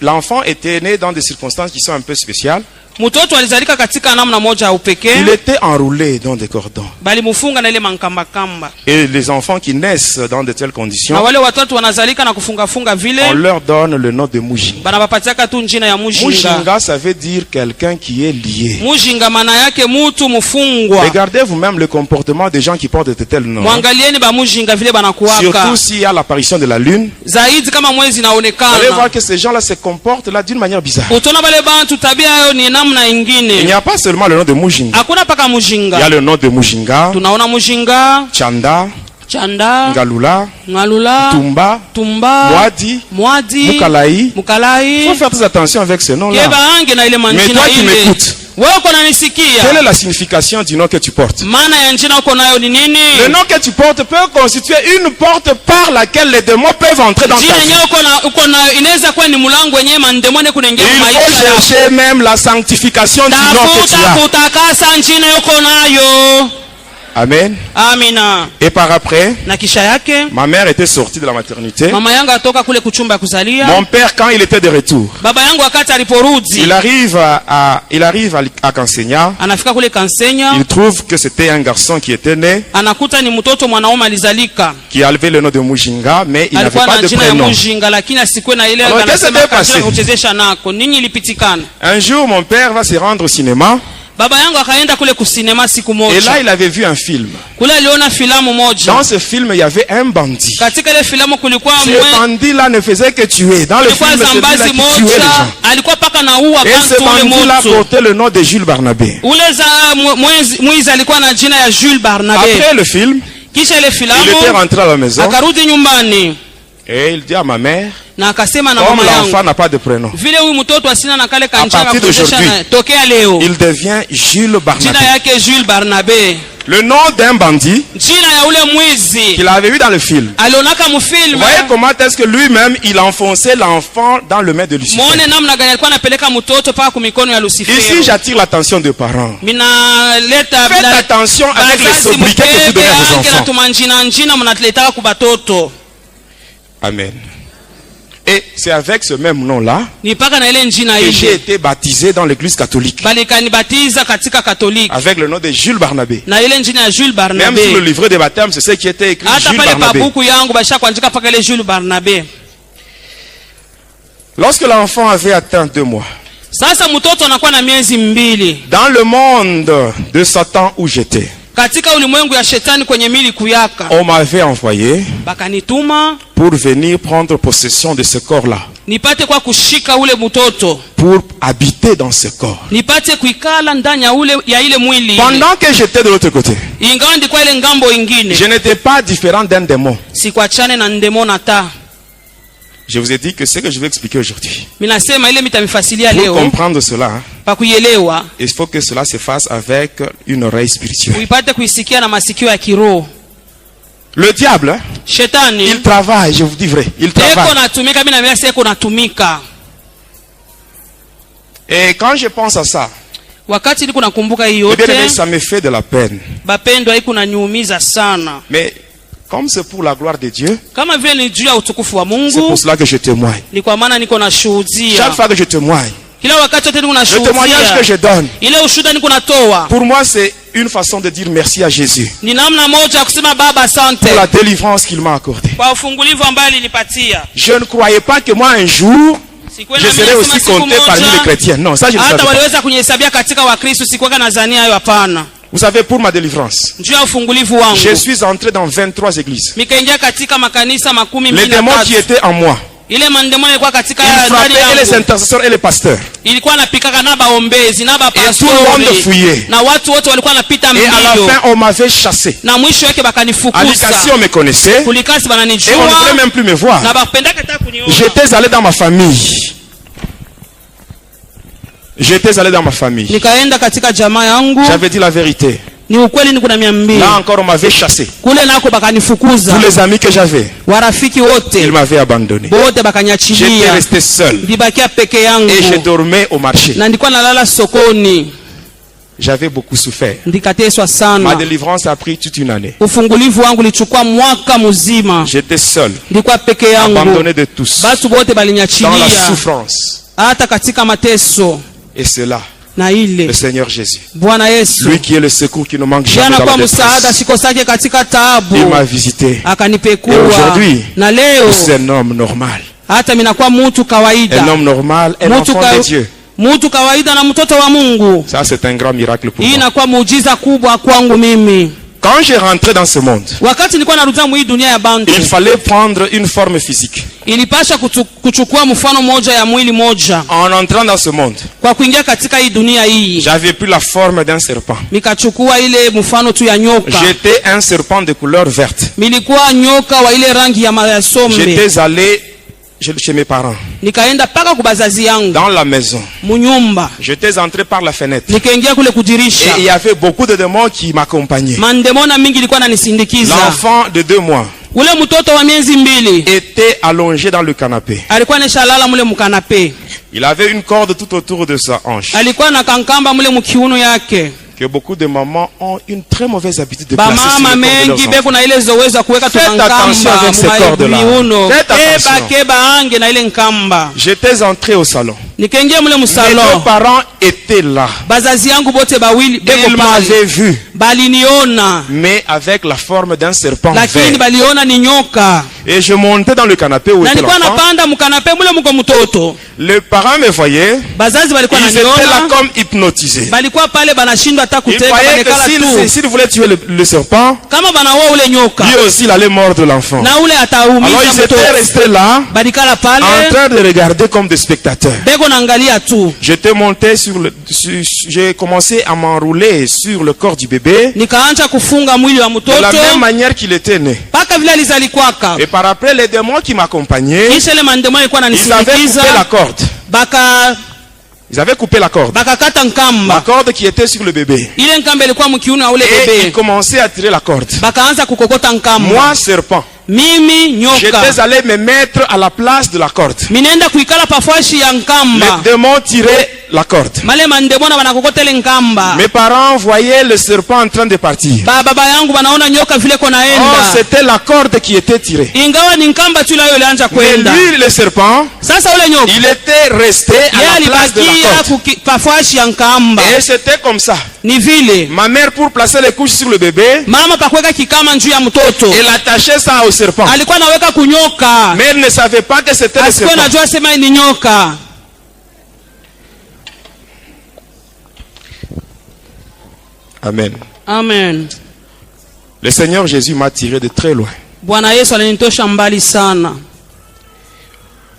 l'enfant était né dans des circonstances qui sont un peu spéciales. Mtoto alizalika katika namna moja ya upekee. Il était enroulé dans des cordons. Bali mufunga na ile mankamba kamba. Et les enfants qui naissent dans de telles conditions, Na wale watoto wanazalika na kufunga funga vile, on leur donne le nom de Mujinga. bana bapatiaka tu jina ya Mujinga. Mujinga, ça veut dire quelqu'un qui est lié. Mujinga maana yake mutu mufungwa. Regardez vous-même le comportement des gens qui portent de tels noms. Mwangalieni ba Mujinga vile banakuwaka. Surtout s'il y a l'apparition de la lune. Zaidi kama mwezi Vous allez naonekana. voir que ces gens-là se comportent là d'une manière bizarre. Utona bale bantu tabia yao ni namna Il ingine. n'y a pas seulement le nom de Mujinga. Hakuna paka Il y a Mujinga. le nom de Mujinga, Tunaona Mujinga, Chanda, Chanda, Ngalula, Ngalula, Tumba, Tumba, Mwadi, Mwadi, Mukalai. Il Mukalai. faut faire très attention avec ce nom-là. Keba ange na ile Mais manjina toi qui ile. m'écoutes, Wewe uko nanisikia? quelle est la signification du nom que tu portes? Maana ya njina uko nayo ni nini? Le nom que tu portes peut constituer une porte par laquelle les démons peuvent entrer dans ta Jina vie. yenyewe uko na inaweza kuwa ni mlango wenyewe mandemone kunaingia Il maisha faut yako. chercher même la sanctification du nom que tu Tafuta as. kutakasa njina uko nayo. Amen. Amina. Et par après, Na kisha yake ma mère était sortie de la maternité. mama yangu atoka kule kuchumba ya kuzalia. Mon père, quand il était de retour, Baba yangu wakati aliporudi, il arrive à Kansenya. anafika kule Kansenya, Il trouve que c'était un garçon qui était né, anakuta ni mtoto mwanaume alizalika. qui avait le nom de Mujinga, mais il n'avait Alikuwa pas na de jina ya prénom. Mujinga lakini asikuwe na ile Alors, qu'est-ce qui anasema s'est katika passé? kuchezesha nako. Nini ilipitikana? Un jour, mon père va se rendre au cinéma, Baba yangu akaenda kule kusinema siku et moja. là, il avait vu un film. Kule aliona filamu moja. Dans ce film, il y avait un bandit. Katika ile filamu kulikuwa Ce bandit-là ne faisait que tuer. Dans le kulikuwa film, c'est zambazi lui-là qui tuait les moja, gens. alikuwa paka na uwa Et ce bantu ule bandit-là mtu. portait le nom de Jules Barnabé. Ule za mwizi alikuwa na jina ya Jules Barnabé. Après le film, Kisha ile il était filamu rentré à la maison akarudi nyumbani et il dit à ma mère, na akasema na comme mama yangu, l'enfant n'a pas de prénom, vile huyu mtoto asina na kale kanchanga partir kuchezesha d'aujourd'hui, naye, tokea leo il devient Jules Barnabé. jina yake Jules Barnabé. Le nom d'un bandit Jina ya ule mwizi qu'il avait vu dans le film. alionaka Vous mfilme. voyez comment est-ce que lui-même, il enfonçait l'enfant dans le main de Lucifer. Muone namna gani alikuwa anapeleka mtoto paka kumikono ya Lucifer. Ici, j'attire l'attention des parents. Minaleta Faites attention avec les sobriquets que vous donnez à vos enfants. tumanjina njina mnatuletaka kubatoto. Amen. Et c'est avec ce même nom-là Ni paka na ile njina que j'ai ile. été baptisé dans l'église catholique. Bali kanibatiza katika Katoliki. Avec le nom de Jules Barnabé. Na ile njina ya Jules Même sur le Barnabé. livret de baptême, c'est ce qui était écrit, Hata Jules pale pa Barnabé. buku yangu basha kuandika paka ile Jules Barnabé. Lorsque l'enfant avait atteint 2 mois, Sasa mtoto anakuwa na miezi mbili. dans le monde de Satan où j'étais, Katika ulimwengu ya shetani kwenye mili kuyaka. on m'avait envoyé Bakanituma pour venir prendre possession de ce corps-là, nipate kwa kushika ule mtoto. pour habiter dans ce corps. Nipate kuikala ndani ya ile mwili. Pendant que j'étais de l'autre côté, Ingawa ndikuwa ile ngambo ingine. je n'étais pas différent d'un démon. Sikuachane na ndemona ta. Je vous ai dit que ce que je vais expliquer aujourd'hui, Minasema ile mitamifasilia pour leo comprendre cela, pa kuielewa, il faut que cela se fasse avec une oreille spirituelle. uipate kuisikia na masikio ya kiroho. Le diable, Shetani il travaille, je vous dis vrai, il teko travaille. natumika, mimi naambia seko natumika. Et quand je pense à ça, Wakati niko nakumbuka hii eh bien, yote, ça me fait de la peine. bapendwa, iko naniumiza sana. Mais comme c'est pour la gloire de Dieu, Kama vile ni juu ya utukufu wa c'est Mungu, pour cela que je témoigne. ni kwa maana niko nashuhudia. Chaque fois que je témoigne, Kila wakati wote niko le témoignage que nashuhudia. je donne, Ile ushuhuda niko natoa. pour moi, c'est une façon de dire merci à Jésus Ni namna moja ya kusema Baba asante pour la délivrance qu'il m'a accordée. kwa ufungulivu ambao alinipatia. Je ne croyais pas que moi, un jour, Sikwenda je serais aussi compté parmi les chrétiens. Non, ça, je ne savais hata pas. waliweza kunihesabia katika Wakristo, sikuweka nadhania hayo, hapana. Vous savez, pour ma délivrance, Njoo ya ufungulivu wangu. je suis entré dans 23 églises. Mikaingia katika makanisa makumi Les mbili na démons qui tatu. étaient en moi, Ile mandemoni ilikuwa katika ils ndani frappaient et les yangu. intercesseurs et les pasteurs. Ilikuwa napikaka na baombezi na Et tout le monde bapastori. fouillait. Na watu wote walikuwa napita Et à la mbio. fin, on m'avait chassé. Na mwisho yake À bakanifukuza. l'Icatie, on me connaissait. Kulikasi Et on ne voulait bananijua. même plus me voir. Na bapendaka hata kuniona. J'étais allé dans ma famille. J'étais allé dans ma famille. Nikaenda katika jamaa yangu. J'avais dit la vérité. Ni ukweli niko na 200. Là encore, on m'avait chassé. Kule nako bakanifukuza. Tous les amis que j'avais, Warafiki ils wote m'avaient abandonné. bote J'étais bakanyachilia. resté seul. Ndibakia peke Et je yangu. dormais au marché. Na ndikuwa nalala sokoni. j'avais beaucoup souffert. ndikateswa Ma sana. délivrance a pris toute une année. Ufungulivu wangu lichukua mwaka mzima. J'étais seul, Ndikuwa peke yangu. abandonné de tous, Batu bote dans la balinyachilia. souffrance. Hata katika mateso. Et cela, Na ile. le Seigneur Jésus, Bwana Yesu. lui qui est le secours qui ne manque jamais Jana dans kwa la msaada détresse, sikosake katika taabu. il m'a visité. Akanipekua. Et aujourd'hui, Na leo c'est un homme normal. hata minakuwa mtu kawaida. Un homme normal, un Mtu enfant de Dieu. Mtu kawaida na mtoto wa Mungu. Ça, c'est un grand miracle pour Hii moi. inakuwa muujiza kubwa kwangu mimi. Quand j'ai rentré dans ce monde, Wakati nilikuwa narudia mu hii dunia ya bantu, il fallait prendre une forme physique. ilipasha kuchukua mfano moja ya mwili moja. En entrant dans ce monde, Kwa kuingia katika hii dunia hii, j'avais pris la forme d'un serpent. nikachukua ile mfano tu ya nyoka. J'étais un serpent de couleur verte. Milikuwa nyoka wa ile rangi ya sombe. J'étais allé chez mes parents, Nikaenda paka kubazazi yangu dans la maison. munyumba. J'étais entré par la fenêtre. Nikaingia kule Et kudirisha. il y avait beaucoup de démons qui m'accompagnaient. Mandemona mingi ilikuwa nanisindikiza. L'enfant de 2 mois Ule mtoto wa miezi 2 était allongé dans le canapé. alikuwa neshalala mule mukanape. Il avait une corde tout autour de sa hanche. Alikuwa na kankamba mule mukiuno yake. Que beaucoup de mamans ont une très mauvaise habitude de placer sur Bamama le corps de mengi leurs enfants. beko na ile zowezo ya kuweka Faites attention avec ces cordes-là. miuno. Faites attention. Keba ange na ile nkamba. J'étais entré au salon. Nikaingia mule Mes musalo. 2 parents étaient là. Bazazi yangu bote bawili beko Ils pale. m'avaient vu, Baliniona. mais avec la forme d'un serpent Lakini vert. baliona ni nyoka. Et je montais dans le canapé où Na était nilikuwa l'enfant. napanda mukanape mule muko mtoto. Les parents me voyaient. Bazazi balikuwa Ils étaient là naniona. comme hypnotisés. Balikuwa pale banashindwa hata Ils kuteka croyaient que banekala tu. s'il voulait tuer le serpent, Kama banaua ule nyoka. lui aussi il allait mordre l'enfant. Na ule Alors ataumiza ils étaient mtoto. restés là, Balikala en pale. train de regarder comme des spectateurs. Beko naangalia tu. J'étais monté j'ai commencé à m'enrouler sur le corps du bébé Nikaanza kufunga mwili wa de mtoto la même manière qu'il était né. paka vile alizalikwaka. Et par après, les démons qui m'accompagnaient, Kisha ile mandemo alikuwa ils avaient ananisindikiza, coupé la corde. Ils avaient coupé la corde. bakakata La nkamba. corde qui était sur le bébé. Ile nkamba ilikuwa mkiuno wa ule Et ils bebe. commençaient à tirer la corde. Bakaanza kukokota nkamba. Moi, serpent, Mimi nyoka. j'étais allé me mettre à la place de la corde. Minenda kuikala pafashi ya nkamba. Les démons tiraient la corde. Male mandemona banakokota ile nkamba. Mes parents voyaient le serpent en train de partir. Baba yangu banaona nyoka vile Oh, konaenda. c'était la corde qui était tirée. Ingawa ni nkamba tu ile ilianza Mais kwenda. lui, le serpent, Sasa ule nyoka il était resté yeye à la place de la alibakia corde. pafashi ya nkamba. Et c'était comme ça. Ni vile Ma mère, pour placer les couches sur le bébé, mama pakuweka kikama juu ya mtoto elle attachait ça au serpent. alikuwa anaweka kunyoka, Mais elle ne savait pas que c'était le asikuwa serpent. najua sema ni nyoka. Amen. Amen. Le Seigneur Jésus m'a tiré de très loin. Bwana Yesu alinitosha mbali sana.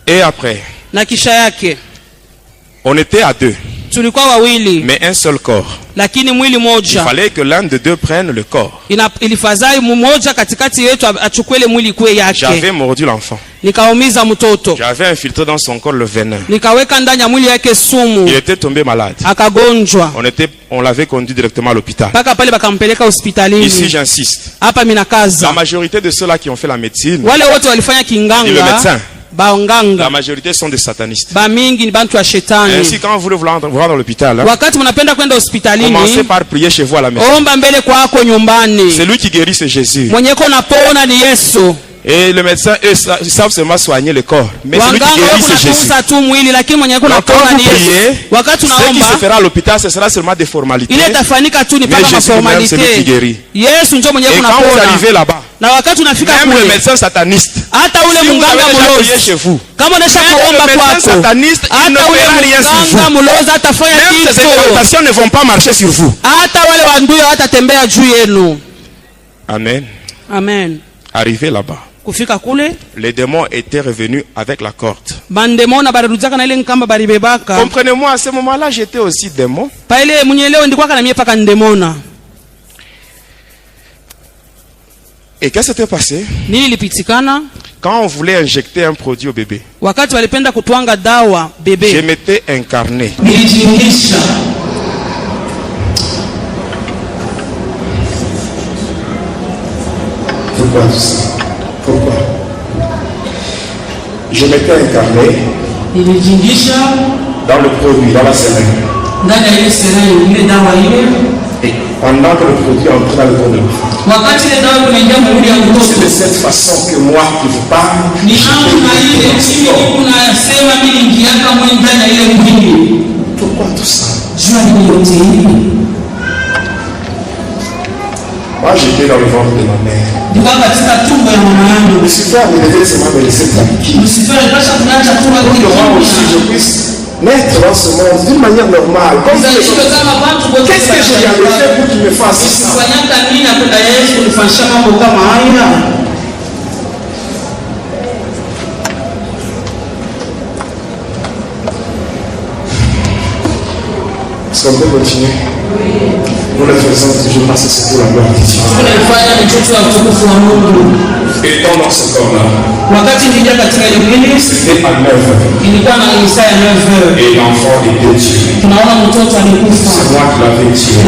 Et après, Na kisha yake on était à 2, tulikuwa wawili, mais un seul corps. lakini mwili Il moja. fallait que l'un de 2 prenne le corps. Ilifadhali mmoja katikati yetu achukue ile mwili kwe yake. J'avais mordu l'enfant. Nikaumiza mtoto, J'avais infiltré dans son corps le venin. nikaweka ndani ya mwili yake Il sumu, était tombé malade. akagonjwa On l'avait conduit directement à l'hôpital. mpaka pale bakampeleka Ici, hospitalini. j'insiste. Hapa La minakaza majorité de ceux-là qui ont fait la médecine, wale wote walifanya et le kinganga, médecin, baonganga la majorité sont des satanistes. ba mingi ni bantu wa shetani. Ainsi, quand vous voulez vous rendre dans l'hôpital, hein, Wakati mnapenda kwenda commencez hospitalini, par prier chez vous à la maison. omba mbele kwako nyumbani. C'est lui qui guérit, c'est Jésus. Mwenyeko napona ni Yesu. Et le médecin, eux, ils savent seulement soigner le corps. Mais celui qui Wanganga guérit, wako c'est Jésus. natunza tu mwili, lakini mwenyeko Donc, quand napona vous ni Yesu. priez, Wakati ce qui se unaomba fera à l'hôpital, ce sera seulement des formalités. ile itafanyika tu ni Mais paka Jésus lui-même, c'est lui qui maformalite. guérit. Yesu ndio Et mwenyeko quand vous napona. arrivez là-bas, Na wakati unafika même le kule, médecin sataniste, hata ule si vous munganga avez déjà prié mulozi chez vous, kama unaisha même kuomba le médecin kwako, sataniste, il ne hata ule fera rien sur munganga vous. mulozi hatafanya Même ces kitu, incantations ne vont pas marcher sur vous. hata wale wanduyo hatatembea juu yenu. Amen. Amen. Arrivé là-bas, Kufika kule les démons étaient revenus avec la corde. bandemona barudaka na ile nkamba baribebaka. Comprenez-moi, à ce moment-là, j'étais aussi démon. Pa ile mwenyeleo ndikwaka na mie paka ndemona. Et qu'est-ce qui s'était passé? Nini lipitikana? Quand on voulait injecter un produit au bébé, Wakati walipenda kutwanga dawa je bebe, m'étais incarné. nilijiungisha. Pourquoi tout ça? Pourquoi? Je m'étais incarné Nilijiungisha dans le produit, dans la semaine. ndani ya ile serena ile dawa ile. Et pendant que le produit entre dans le corps de l'enfant, Wakati ile dawa inaingia mwili ya mtoto, c'est de cette façon que moi qui vous parle, ni hapo na ile chini kuna sema mimi ningiaka mwili ndani ya ile mwili. Pourquoi tout ça? Jua ni yote hii. Moi j'étais dans le ventre de ma mère. Ndio katika tumbo ya mama yangu. Je suis pas arrivé seulement me laisser tranquille. Msifanye pasha kunacha tu Pour que moi aussi je puisse naître dans ce monde d'une manière normale. Comme qu'est-ce que je lui avais fait pour qu'il me fasse ça? Fanyaka nini na Yesu kunifanyisha mambo kama haya? Est-ce qu'on peut continuer? Nous le faisons toujours parce que c'est pour la gloire de Dieu. Étant dans ce corps-là, c'était à 9h. Et l'enfant était tué. C'est moi qui l'avais tué.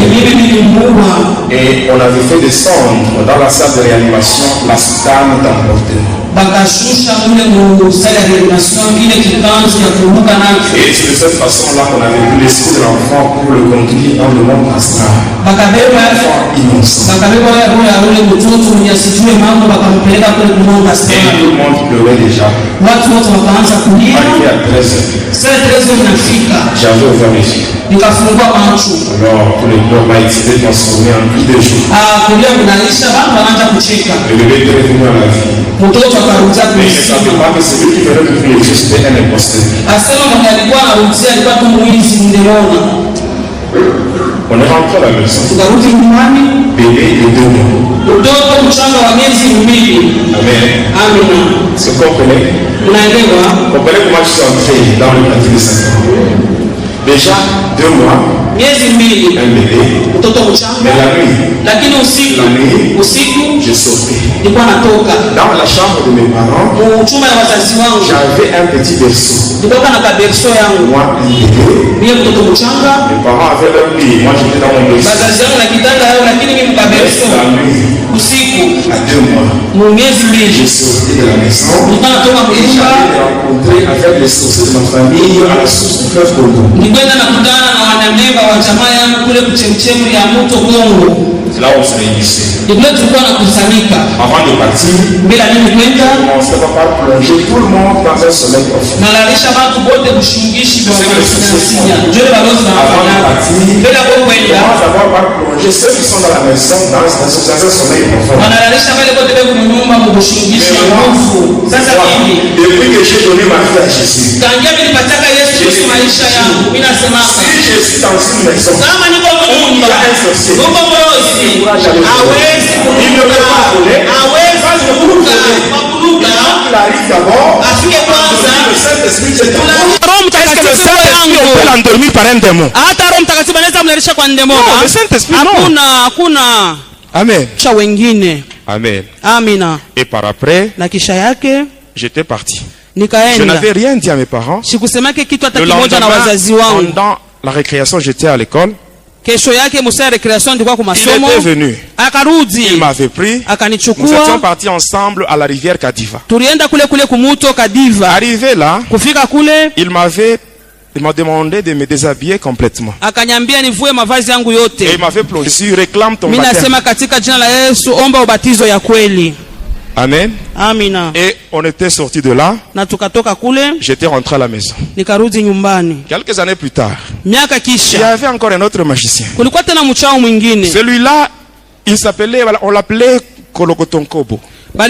Et on avait fait descendre dans la salle de réanimation la soutane d'emporter. Et c'est de cette façon-là qu'on avait pu laisser l'enfant pour le conduire dans le monde astral. L'enfant innocent. Et tout le monde pleurait déjà. Arrivé à 13h. J'avais ouvert les yeux. Alors tout le corps m'a été transformé en cri de joie. Le bébé était revenu à la vie. Mais il ne savait pas que celui qui venait de prier Dieu, c'était un imposteur. On est rentré à la maison. Bébé de 2 mois. Amen. Est-ce que vous comprenez? Comprenez comment je suis entré dans le quartier de Saint-Paul. Déjà 2 mois, un bébé, mais la nuit, je sortais. Dans la chambre de mes parents, j'avais un petit berceau. Moi, bébé, mes parents avaient leur lit, moi j'étais dans mon berceau. La nuit, à 2 mois, je sortais de la maison et j'allais rencontrer avec les sorciers de ma famille à la source du fleuve Congo. C'est là où on se réunissait. Avant de partir, on commençait par plonger tout le monde dans un sommeil profond. Avant de partir, on commence d'abord par plonger ceux qui sont dans la maison dans un sommeil profond. Depuis que j'ai donné ma vie à Jésus, si je suis dans une maison où il y a un sorcier, il ne peut pas voler. Il arrive d'abord, le Saint-Esprit est en moi. Est-ce que le Saint-Esprit peut l'endormir par un démon? Non, le Saint-Esprit non. Amen. Amen. Et par après, j'étais parti. Je n'avais rien dit à mes parents. Le lendemain, pendant la récréation, j'étais à l'école. Il était venu. Il m'avait pris. Nous étions partis ensemble à la rivière Kadiva. Arrivé là, il m'a demandé de me déshabiller complètement. Et il m'avait plongé. Je réclame ton baptême. Amen. Et on était sorti de là. J'étais rentré à la maison. Quelques années plus tard, il y avait encore un autre magicien. Celui-là, il s'appelait, on l'appelait Kolokotonkobo. Je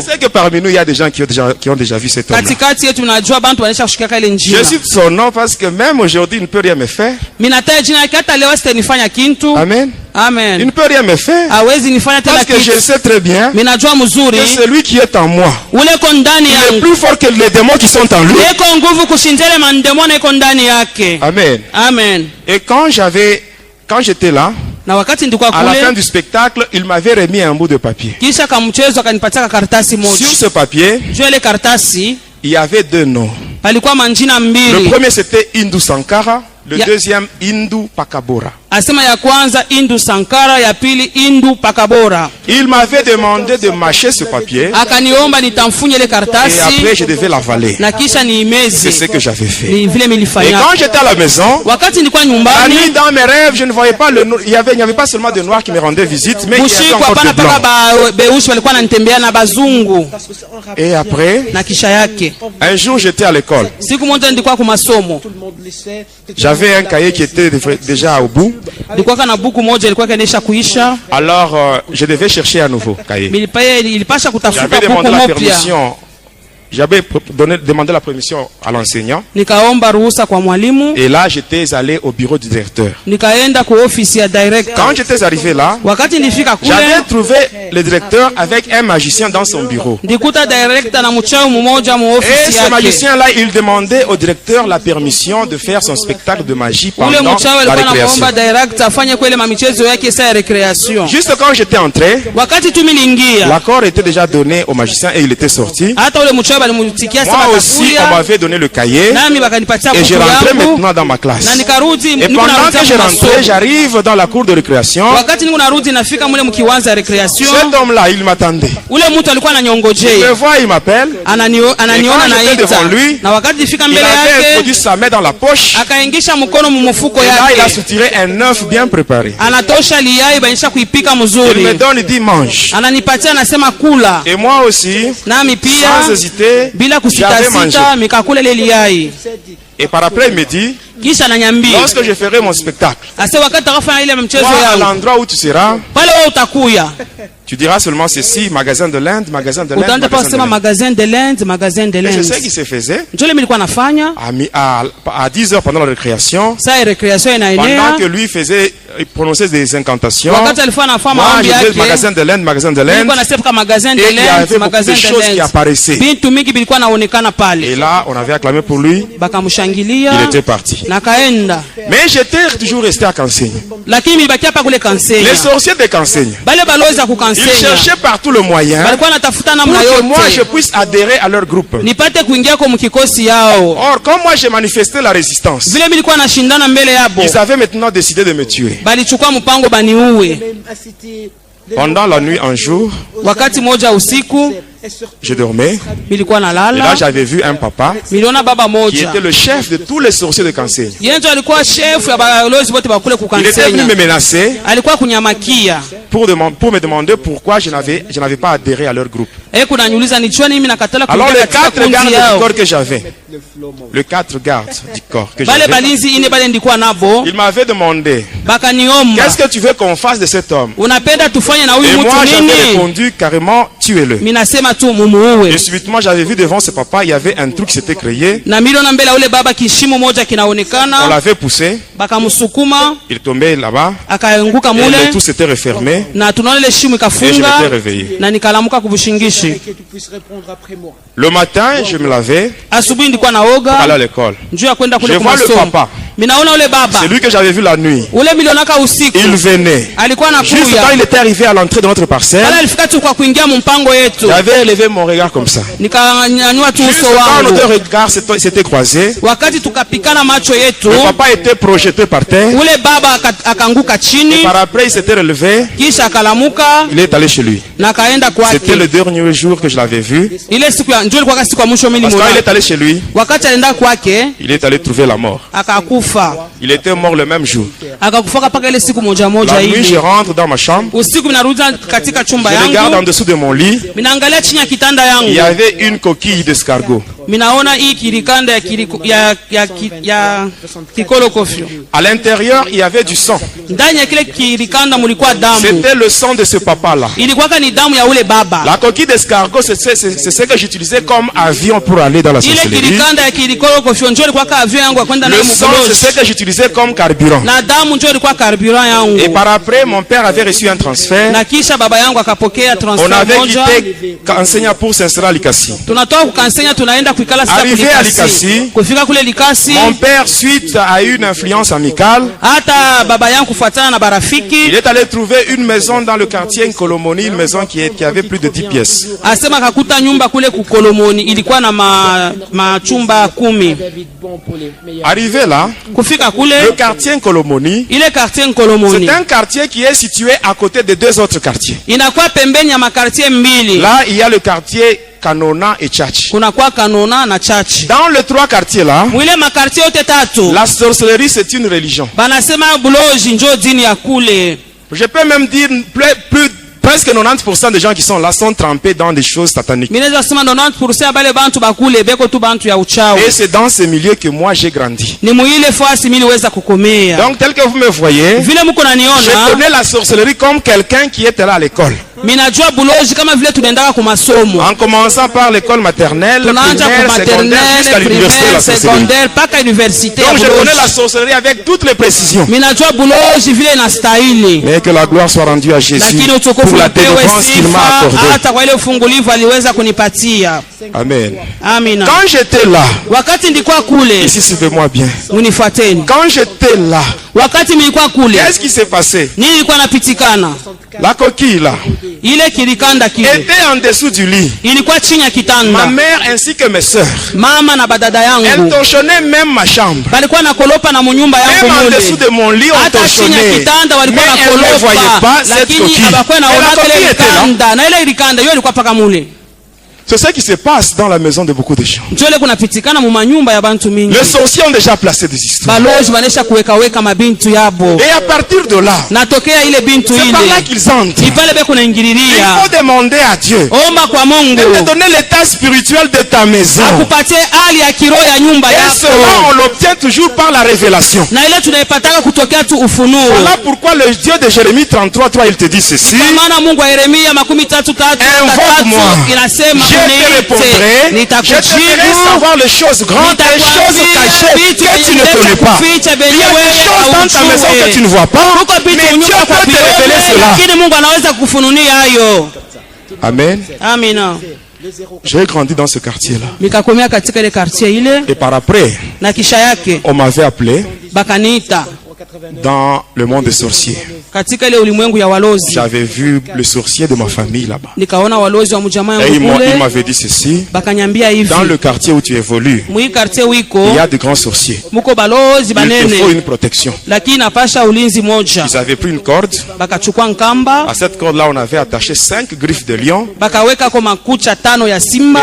sais que parmi nous, il y a des gens qui ont déjà vu cet homme. Je cite son nom parce que même aujourd'hui, il ne peut rien me faire. Amen. Il ne peut rien me faire. Parce que je sais très bien que celui qui est en moi, il est plus fort que les démons qui sont en lui. Amen. Et quand j'étais là, à la fin du spectacle, il m'avait remis un bout de papier. Sur ce papier, il y avait 2 noms. Le premier c'était Indu Sankara, le deuxième Indu Pakabora. Asema ya kwanza Indu Sankara, ya pili Indu Pakabora. Il m'avait demandé de mâcher ce papier. Akaniomba nitamfunye ile Et karatasi après, je devais l'avaler. na kisha C'est niimeze. ce que j'avais fait. Ni vile Et nilifanya. quand j'étais à la maison, Wakati nilikuwa la nyumbani, nuit dans mes rêves, je ne voyais pas il n'y avait pas seulement de noirs qui me rendaient visite, mais il y avait usiku encore hapana de paka blancs. beushi walikuwa wananitembea na bazungu. Et après, Na kisha yake un jour, j'étais à l'école. siku moja nilikuwa kwa masomo, J'avais un cahier qui était déjà au bout. nilikuwa na buku moja ilikuwa kanisha kuisha. Alors, je devais chercher un nouveau cahier. Ilipasha kutafuta J'avais buku demandé la mpya. permission. J'avais demandé la permission à l'enseignant. Nikaomba ruhusa kwa mwalimu, Et là, j'étais allé au bureau du directeur. nikaenda kwa ofisi ya director. Quand j'étais arrivé là, Wakati nilifika kule, j'avais trouvé le directeur avec un magicien dans son bureau. ndikuta director na mchawi mmoja mu Et ofisi ce yake. magicien-là, il demandait au directeur la permission de faire son spectacle de magie Ule pendant mchawi la alikuwa récréation. anamuomba director afanye kwele mamichezo yake saa ya recreation. Juste quand j'étais entré, Wakati tu niliingia, l'accord était déjà donné au magicien et il était sorti. hata ule mchawi alimutikia Moi sasa aussi, on takuya, m'avait donné le cahier nami wakanipatia et je buku rentrais yangu maintenant dans ma classe. na nikarudi. Et Niko pendant narudia que je kwa rentrais, masomo. j'arrive dans la cour de récréation. Wakati niko narudi nafika mule mkiwanza ya recreation, Cet homme-là, il m'attendait. ule mtu alikuwa Il me ananyongojea, voit, il m'appelle. ananiona Et quand j'étais devant naita, lui, na wakati nifika Il mbele avait yake introduit sa main dans la poche. akaingisha mkono mumufuko Et là, il a yake, soutiré un œuf bien préparé. anatosha liyai banisha kuipika Il me mzuri, donne, il dit mange. ananipatia anasema kula, Et moi aussi, nami pia sans hésiter, bila j'avais mangé. kusitasita mikakula ile liyai. Et par après, il me dit, Kisha ananiambia lorsque je ferai mon spectacle, ase, wakati takafanya ile mchezo toi, à yangu l'endroit où tu seras, pale, wewe utakuya tu diras seulement ceci, magasin de l'Inde, magasin de l'Inde, utaanza pa magasin de kusema l'Inde. magasin de l'Inde, magasin de Et c'est ce l'Inde. qui se faisait Njole milikuwa nafanya à 10 heures pendant la récréation, saa ya recreation pendant inaenea, que lui faisait, il prononçait des incantations. wakati alikuwa anafanya Moi, maombi je disais yake, magasin de l'Inde, magasin de l'Inde. nilikuwa nasema magasin de Et il y avait l'Inde, beaucoup magasin de choses qui de l'Inde. apparaissaient. Bintu mingi bilikuwa naonekana pale, Et là, on avait acclamé pour lui, bakamshangilia il était parti. na kaenda, Mais j'étais toujours resté à Kansenyi. lakini milibakia hapa kule Les Kansenya. sorciers de Kansenyi, Bale balozi ya ils kukansenya cherchaient partout le moyen balikuwa natafuta pour namna que moi je yote puisse adhérer à leur groupe. nipate kuingia kwa mkikosi yao. Or, comme moi j'ai manifesté la résistance, Vile milikuwa nashindana mbele yabo, ils avaient maintenant décidé de me tuer. balichukua mpango baniuwe. Pendant la nuit, un jour, Wakati moja usiku je dormais. milikuwa Et là, nalala, j'avais vu un papa miliona baba qui moja était le chef de tous les sorciers de Kansenyi. yenjo alikuwa chef ya balozi bote bakule Il était venu me kukansenya, menacer alikuwa kunyamakia pour me demander pourquoi je n'avais pas adhéré à leur groupe. kunanyuliza ni chwani mimi nakatala Alors kuingia les katika 4 kundi gardes du yao. corps que j'avais, les 4 gardes du corps que Bale j'avais, balinzi ine bale ndikuwa nabo ils m'avaient demandé, bakaniomba, qu'est-ce que tu veux qu'on fasse de cet homme? unapenda tufanye na Et huyu moi mtu j'avais nini? répondu carrément, tuez-le. Mimi nasema tu mumuue. Et subitement j'avais vu devant ce papa, il y avait un truc qui s'était créé, Na miliona mbele ya ule baba kishimo moja on kinaonekana, l'avait poussé, bakamsukuma il tombait là-bas, akaanguka et mule, le tout s'était refermé, na tunaona ile shimo et je ikafunga m'étais réveillé. na nikalamuka kubushingishi. Que tu puisses répondre après moi. Le matin, je me lavais Asubuhi ndikuwa pour aller à naoga l'école. njuu ya kwenda Je kule vois le kumasomo. papa, Minaona ule baba celui que j'avais vu la nuit, ule milionaka usiku il venait. alikuwa Juste quand anakuya, il était arrivé à l'entrée de notre parcelle, pale alifika tu kwa kuingia mumpango yetu, j'avais élevé mon regard comme ça. nikanyanyua tu Juste uso quand nos wangu. deux regards s'étaient croisés, Wakati tukapikana macho yetu, le papa était projeté par terre. ule baba akaanguka chini, Par après, il s'était relevé, kisha akalamuka il est allé chez lui. na akaenda C'était le kwake. dernier jour que je l'avais vu. Ile siku ya njoo ilikuwa siku ya mwisho mimi Parce que quand il nimuona. est allé chez lui, Wakati alienda kwake il est allé trouver la mort. akakufa, Il était mort le même jour. akakufaka paka ile siku moja moja La nuit, je hivi. rentre dans ma chambre, Usiku minarudi katika chumba je regarde en yangu, dessous de mon lit, minaangalia chini ya kitanda il y yangu, avait une coquille d'escargot. minaona hii kirikanda ya kikolokofyo. À l'intérieur, il y avait du sang. Ndani ya kile kirikanda mulikuwa damu, C'était le sang de ce papa-là. ilikuwaka ni damu ya ule baba. La coquille d'escargot, c'est ce que j'utilisais comme avion pour aller dans la Ile sorcellerie. kirikanda ya kikolokofyo njoo ilikuwaka avion yangu ya kwenda Le nayo sang, c'est mugoloshi, ce que j'utilisais comme carburant. na damu njoo ilikuwa carburant Et yangu. par après, mon père avait reçu un transfert. Na kisha baba yangu akapokea On transfer avait moja, quitté enseignant pour s'installer à Likasi. tunatoka kukansenya tunaenda kuikala sasa Arrivé à kulikasi. Likasi, Kufika kule Likasi, Mon père, suite à une influence amicale, hata baba yangu kufuatana na il barafiki est allé trouver une maison dans le quartier Nkolomoni, une maison qui avait plus de 10 pièces. asema kakuta nyumba kule kukolomoni ilikuwa na machumba 10. David bon pour les meilleurs. Arrivé là, kufika kule le quartier Nkolomoni, ile quartier Nkolomoni c'est un quartier qui est situé à côté de deux autres quartiers. inakuwa pembeni ya makartie mbili. Là, il y a le quartier Kanona et Tchatch. Kunakuwa Kanona na Chachi. Dans les trois quartiers là, Mwile makartie yote tatu la sorcellerie c'est une religion. banasema buloji njo dini ya kule. Je peux même dire presque 90% des gens qui sont là sont trempés dans des choses sataniques. Mineza sema 90% ya bale bantu bakule beko tu bantu ya uchawi. Et c'est dans ce milieu que moi j'ai grandi. Ni muile fasi mimi niweza kukomea. Donc tel que vous me voyez, Vile mko je naniona, connais la sorcellerie comme quelqu'un qui était là à l'école. minajua buloji kama vile tunaendaka ku masomo. En commençant par l'école maternelle, Tunaanza ku primaire, secondaire, jusqu'à maternelle, l'université de la primaire, sorcellerie. secondaire paka université. Donc je connais la sorcellerie avec toutes les précisions. Minajua buloji vile inastahili. Mais que la gloire soit rendue à Jésus Lakini pour utukufu la upewe délivrance qu'il m'a sifa accordée. hata kwa ile ufungulivu aliweza kunipatia. Amen. Amina. Quand j'étais là, Wakati nilikuwa kule, ici suivez-moi bien. munifuateni. Quand j'étais là, Wakati nilikuwa kule, qu'est-ce qui s'est passé? nini ilikuwa napitikana? La coquille là Ile kilikanda kile était en dessous du lit. ilikuwa chini ya Ma kitanda. mère ainsi que mes sœurs, Mama na badada elles yangu torchonnaient même ma chambre. walikuwa nakolopa na munyumba yangu Même en mule. dessous de mon lit, on Hata chini ya torchonnait. kitanda Mais walikuwa elles ne voyaient nakolopa, pas cette lakini coquille. abakuwa Et la naona coquille ile était là. likanda na ile likanda hiyo ilikuwa paka mule. C'est ce qui se passe dans la maison de beaucoup de gens. Njo ile kunapitikana mu manyumba ya bantu mingi. Les sorciers ont déjà placé des histoires. Baloji banesha kuweka mabintu yabo. Et à partir de là, Natokea ile bintu c'est par là ile. qu'ils entrent. Ni pale beko Il naingililia. faut demander à Dieu Omba kwa Mungu. de te donner l'état spirituel de ta maison. Akupatie hali ya kiroho ya nyumba Et cela, yako. on l'obtient toujours par la révélation. Na ile tunaipataka kutokea tu ufunuo. Voilà pourquoi le Dieu de Jérémie 33:3, il te dit ceci. Kwa maana Mungu wa Yeremia 13:3 Invoque-moi. inasema Je te uniite, répondrai. Je te ferai nitakujibu, savoir les choses grandes et les choses cachées que tu ne connais pas. Il y a des choses dans ta maison que tu ne vois pas. Mais Dieu peut te révéler cela. lakini Mungu anaweza kufununia hayo. Amen. Amina. J'ai grandi dans ce quartier-là. Nikakomea katika ile quartier ile Et par après, na kisha yake on m'avait appelé bakaniita dans le monde des sorciers. katika ile ulimwengu ya walozi. J'avais vu le sorcier de ma famille là-bas. Nikaona walozi wa mjamaa Et yangu il kule m'avait dit ceci. bakanyambia hivi, Dans le quartier où tu évolues, mwi quartier wiko il y a de grands sorciers. muko balozi Il te faut banene, une protection. lakini napasha ulinzi moja. Ils avaient pris une corde. Bakachukua nkamba À cette corde-là, on avait attaché 5 griffes de lion. bakaweka kwa makucha 5 ya Et simba,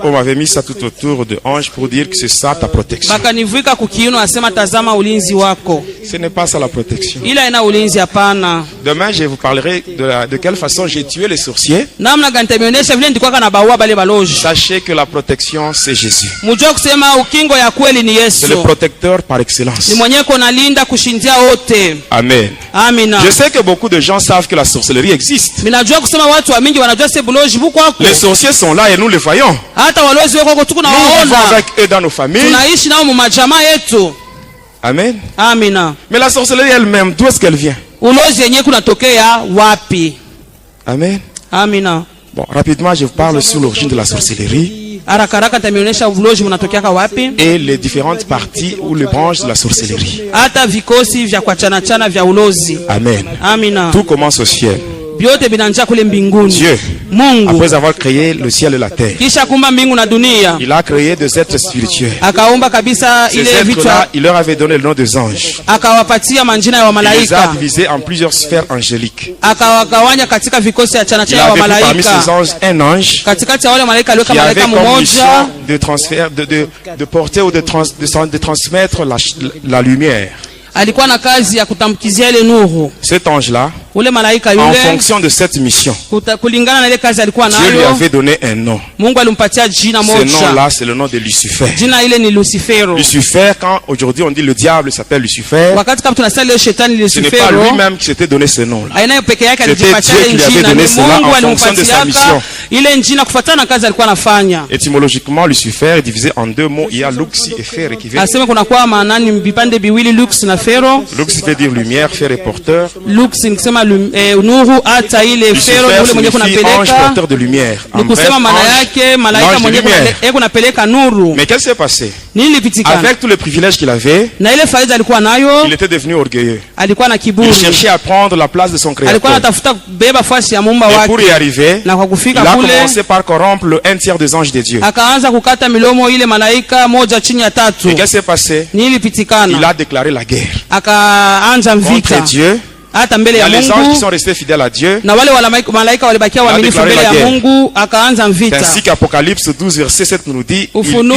on m'avait mis ça tout autour de hanche pour dire que c'est ça ta protection. bakanivika kukiuno, asema tazama ulinzi wako, Ce n'est pas ça la protection. ila ina ulinzi hapana. Demain, je vous parlerai de quelle façon j'ai tué les sorciers. Namna gani nitaonyesha vile ndikuwa kana baua bale baloji. Sachez que la protection, c'est Jésus. Mujue kusema ukingo ya kweli ni C'est le Yesu, protecteur par excellence. ni mwenye kona linda kushindia wote. Amen. Amina. Je sais que beaucoup de gens savent que la sorcellerie existe. Minajua kusema watu wa mingi wanajua se buloji buko wako, Les sorciers sont là et nous les voyons. hata walozi wako huko tuko na Nous vivons waona, avec eux dans nos familles. tunaishi nao mu majamaa yetu. Amen. Amina. Mais la sorcellerie elle-même, d'où est-ce qu'elle vient? Ulozi yenyewe kunatokea wapi? Amen. Amina. Bon, rapidement, je vous parle sur l'origine de la sorcellerie Haraka haraka nitaonyesha ulozi mnatokea wapi, et les différentes parties ou les branches de la sorcellerie. hata vikosi vya kuachana chana vya ulozi. Amen. Amina. Tout commence au ciel. Vyote vinanjia kule mbinguni. Dieu, Mungu après avoir créé le ciel et la terre, kisha kumba mbingu na dunia, il a créé des êtres spirituels. akaumba kabisa Ces ile vitu, êtres-là, il leur avait donné le nom des anges. akawapatia majina ya Il les a wamalaika, divisés en plusieurs sphères angéliques. akawagawanya katika vikosi ya chana Il chana ya avait pris parmi ces wamalaika. anges un ange Katikati ya wale malaika aliweka qui avait malaika comme mission mmoja de transfert, de porter ou de transmettre la lumière. alikuwa na kazi ya kutambukizia ile nuru. Cet ange-là, Ule malaika en yule fonction de cette mission, kulingana na ile kazi alikuwa Dieu lui nayo, avait donné un nom. Mungu alimpatia jina Ce moja. nom-là, c'est le nom de Lucifer. Jina ile ni Lucifero. Lucifer, quand aujourd'hui on dit le diable s'appelle Lucifer, Wakati kama tunasema leo shetani ce n'est pas Lucifero, lui-même qui s'était donné ce nom-là. aina peke yake C'était alijipatia Dieu qui ile lui avait jina, donné ni cela Mungu en fonction de sa alimpatia mission. ile jina kufuatana na kazi alikuwa anafanya. Étymologiquement, Lucifer est divisé en deux mots. Il y a Luxi et Fer qui veut. Asema kuna kwa maanani vipande viwili, Lux na Fero. Lux veut dire lumière, Fer est porteur. Lux nikisema kama nuru hata ile fero ule mwenye kunapeleka porteur de lumière. Ni kusema maana yake malaika mwenye kunapeleka nuru. Mais qu'est-ce qui s'est passé? Nini lipitikana? Avec tous les privilèges qu'il avait, na ile faida alikuwa nayo, il était devenu orgueilleux. Alikuwa na kiburi. Il cherchait à prendre la place de son créateur. Alikuwa anatafuta beba fasi ya Muumba wake. Et pour y arriver, na kwa kufika il a kule, commencé par corrompre le 1/3 des anges de Dieu. Akaanza kukata milomo ile malaika moja chini ya tatu. Et qu'est-ce qui s'est passé? Nini lipitikana? Il a déclaré la guerre. Akaanza vita contre Dieu. Hata mbele ya Mungu. Les anges qui sont restés fidèles à Dieu. Na wale malaika walibakia waaminifu mbele ya Mungu, akaanza vita. Ainsi qu'Apocalypse 12 verset 7 nous dit, Ufunuo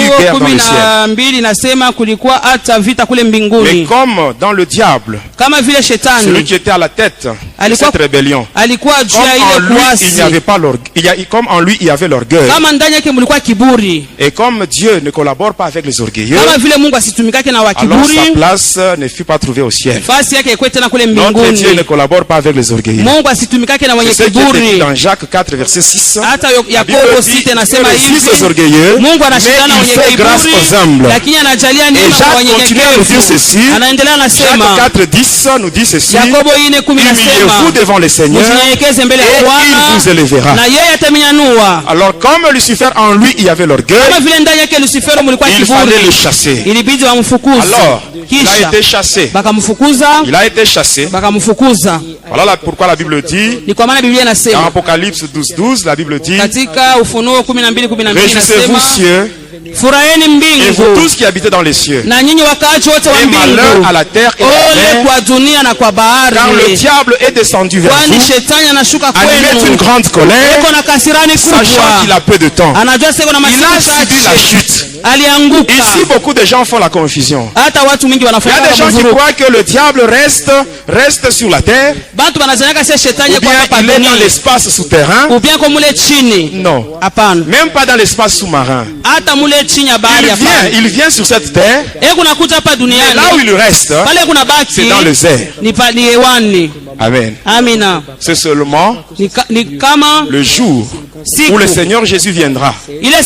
12 nasema kulikuwa hata vita kule mbinguni. Mais comme dans le diable, kama vile shetani, celui qui était à la tête de cette rébellion, alikuwa juu ya ile kuasi, il n'y avait pas l'orgueil, comme en lui il y avait l'orgueil. Kama ndani yake mlikuwa kiburi. Et comme Dieu ne collabore pas avec les orgueilleux, kama vile Mungu asitumikake na wakiburi, alors sa place ne fut pas trouvée au ciel. Fasi yake iko tena kule mbinguni. Dieu ne collabore pas avec les orgueilleux. Mungu asitumikake na wenye kiburi. Dans Jacques 4 verset 6, hata Yakobo 6 nasema hivi, Mungu anashindana na wenye kiburi, lakini anajalia neema kwa wenyekevu. Anaendelea nasema, Jacques 4:10 nous dit ceci, Yakobo 4:10 nasema, vous devant le Seigneur, mnyenyekeze mbele ya Bwana, il vous élèvera. Na yeye atamenyanua. Alors comme Lucifer en lui il y avait l'orgueil, kama vile ndani yake Lucifer mlikuwa kiburi, il fallait le chasser. Ilibidi wamfukuze. Alors il a été chassé. Bakamfukuza. Il a été chassé. Bakamfukuza. Voilà pourquoi la Bible dit, ni kwa maana Biblia inasema, dans Apocalypse 12:12 la Bible dit, katika Ufunuo 12:12 réjouissez-vous cieux, furaheni mbingu, et vous tous qui habitez dans les cieux, na nyinyi wakaaji wote wa mbingu, malheur à la terre et ole kwa dunia na kwa bahari, car le diable est descendu vers vous, kwani shetani anashuka avec une grande colère, iko na kasirani kubwa, sachant qu'il a peu de temps. Anajua sasa kuna masiku chache, il a subi la chute. Alianguka. Ici beaucoup de gens font la confusion. Hata watu mingi wanafanya. Il y a des gens qui croient que le diable reste sur la terre, batu banazanyaka sasa shetani kwa hapa dunia, il est dans l'espace souterrain, ou bien comme mule chini. Non. Hapana. Même pas dans l'espace sous-marin. Hata mule chini ya bahari hapana. Il vient sur cette terre. Kuna kuja hapa duniani. Là où il reste, c'est dans le désert. Ni hewani. Amen. Amina. C'est seulement le jour où le Seigneur Jésus viendra. Il va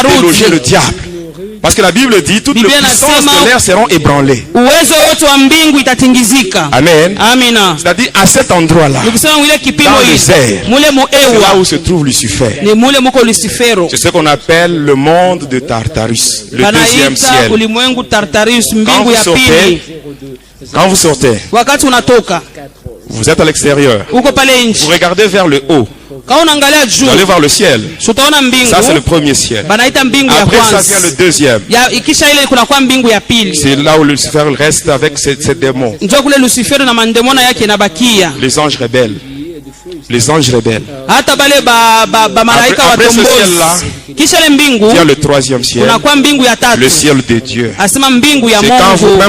déloger le diable. Parce que la Bible dit toutes les puissances de l'air seront ébranlées. Amen. Amina. C'est-à-dire à cet endroit-là, dans le désert, c'est là où se trouve Lucifer. C'est ce qu'on appelle le monde de Tartarus, le deuxième ciel. Quand vous sortez, vous êtes à l'extérieur, vous regardez vers le haut, vous allez voir le ciel. Ça c'est le premier ciel. Après ça vient le deuxième. C'est là où Lucifer reste avec ses démons. Les anges rebelles. Les anges rebelles. Après ce ciel-là, il y a le troisième ciel, le ciel de Dieu. C'est même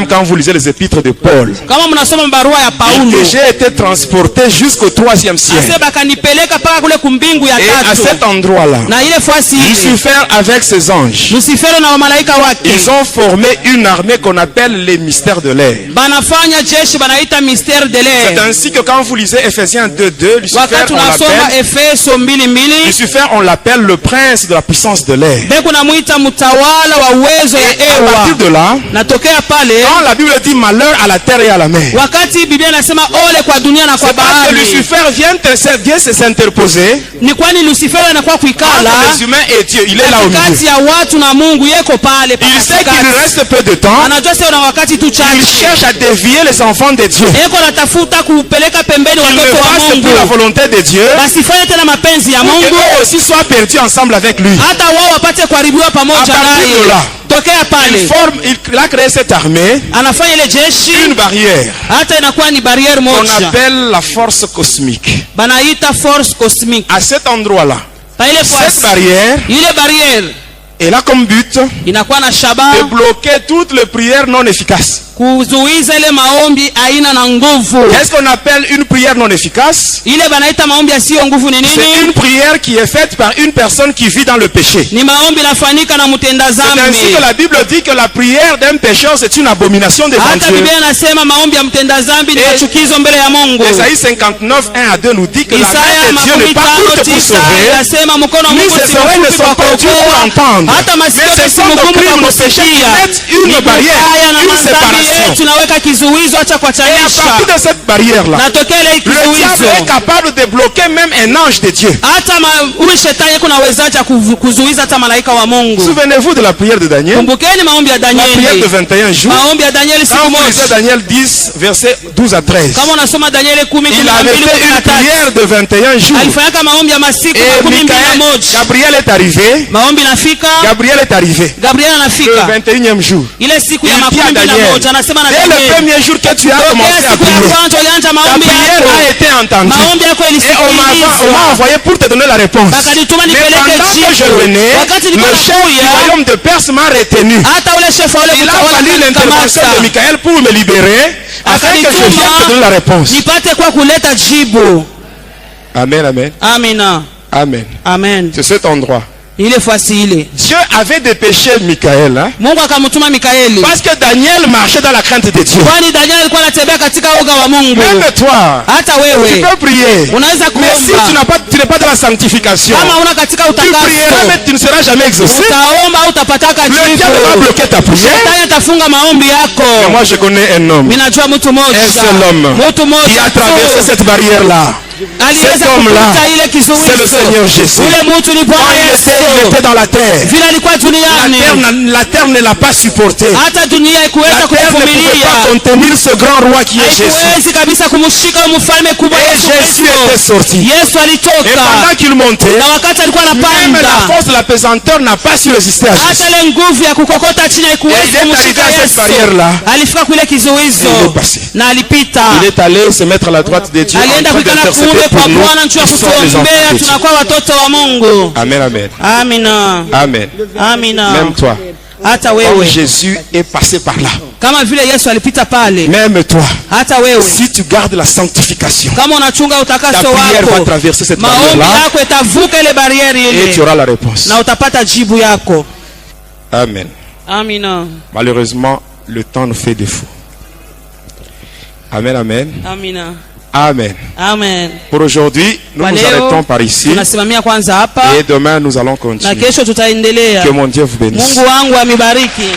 quand vous lisez les épîtres de Paul, que j'ai été transporté jusqu'au troisième ciel. Et à cet endroit-là, Lucifer avec ses anges, ils ont formé une armée qu'on appelle les mystères de l'air. C'est ainsi que quand vous lisez Ephésiens 2:2, Lucifer on l'appelle le prince de la puissance de l'air. Et à partir de là, quand la Bible dit malheur à la terre et à la mer, c'est parce que Lucifer vient s'interposer entre les humains et Dieu. Il est là au milieu. Il sait qu'il lui reste peu de temps. Il cherche à dévier les enfants de Dieu. Il ne fasse plus la volonté de Dieu, pour qu'eux aussi soient perdus ensemble avec lui. À partir de là, il a créé cette armée, une barrière qu'on appelle la force cosmique. À cet endroit-là, cette barrière, elle a comme but de bloquer toutes les prières non efficaces. Qu'est-ce qu'on appelle une prière non efficace? C'est une prière qui est faite par une personne qui vit dans le péché. C'est ainsi que la Bible dit que la prière d'un pécheur c'est une abomination devant Dieu. Ésaïe 59:1-2 nous dit que la main de Dieu n'est pas courte pour sauver, ni ses oreilles ne sont pas dures pour entendre, mais ce sont nos crimes, nos péchés qui mettent une barrière, une séparation limitation. tunaweka kizuizo acha Et à kuachanisha. partir de cette barrière-là, Natokea ile le diable kizuizo. est capable de bloquer même un ange de Dieu. Hata huyu shetani kuna uwezaji kuzuiza hata malaika wa Mungu. Souvenez-vous de la prière de Daniel. Kumbukeni maombi ya La prière Danieli. de 21 jours. Maombi ya Danieli Quand siku vous lisez moja. Daniel 10, versets 12 à 13. Kama unasoma Danieli 10, Il avait fait une 12, prière de 21 jours. alifanyaka maombi ya masiku Et 21. Gabriel est arrivé. Maombi nafika. Gabriel est arrivé. Gabriel Le anafika. 21e jour. Ile siku ya Il dit à Daniel, 21 anasema na dès le Danieli. premier jour que tu as Tokea commencé à siku ya prier, kwanza ulianza ta maombi prière yako. a été entendue. Maombi yako Et on m'a ilisikilizwa. envoyé pour te donner la réponse. Bakanituma Mais nipeleke pendant que je jibu. venais, Wakati le nilikuwa chef du nakuya, royaume de Perse m'a retenu. hata ule chef wa ule Il a mtawala fallu l'intervention de akanikamata. Michael pour me libérer, afin que je vienne te donner la réponse. nipate kwa kuleta jibu. Amen, amen, Amina. amen. Amen. C'est cet endroit. Ile fasi ile. Dieu avait dépêché Michael, hein, Mungu akamtuma Mikaeli. parce que Daniel marchait dans la crainte de Dieu. Kwani Daniel alikuwa anatembea katika uga wa Mungu. Même toi, Hata tu wewe peux prier. unaweza Mais si kuomba. tu n'es pas dans la sanctification, Kama una katika tu prieras, utakaso, mais tu ne seras jamais exaucé. utaomba au utapataka Le diable va jibu. bloquer ta prière. Shetani atafunga maombi Et yako. moi, je connais un homme, Mimi najua mtu un mmoja. seul homme, Mtu qui mmoja a traversé tu cette barrière-là. aliweza Cet homme-là, kupita ile c'est le kizuizo. Seigneur Jésus. Ule mtu ni Bwana Quand il Yesu. était dans la terre, Vile alikuwa duniani, la terre ne l'a pas supporté. hata dunia La ikuweza terre ne pouvait kuvumilia. pas contenir ce grand roi qui est Jésus. Haiwezi kabisa kumshika mfalme kubwa Et Yesu Jésus était Kristo. sorti. Yesu Et alitoka pendant qu'il montait, na wakati alikuwa même la anapanda, force de la pesanteur n'a pas su résister à Jésus. hata ile nguvu ya kukokota chini Et haikuwezi il est arrivé kumshika à cette Yesu. barrière-là. Alifika kule Et il kizuizo est passé. na alipita. Il est allé se mettre à la droite de Dieu en Alienda train kuikana d'intercéder kule pour kwa nous Bwana nchi ya qui sommes les enfants kutuombea, de Dieu. tunakuwa watoto wa Mungu. Amen, amen. Amina. Amen. Amina. Même toi, Hata comme wewe Jésus est passé par là, kama vile Yesu alipita pale, même toi, hata wewe si tu gardes la sanctification, kama unachunga ta utakaso prière va wako, traverser cette maombi barrière-là yako itavuka ile barieri et tu ile auras la réponse. na utapata jibu yako. Amen. Amina. Malheureusement, le temps nous fait défaut. Amen, amen. Amina. Amen. Amen. Pour aujourd'hui, nous Kwa nous leo, arrêtons par ici tunasimamia kwanza hapa et demain nous allons na continuer. kesho tutaendelea. Que mon Dieu vous bénisse. Mungu wangu amibariki.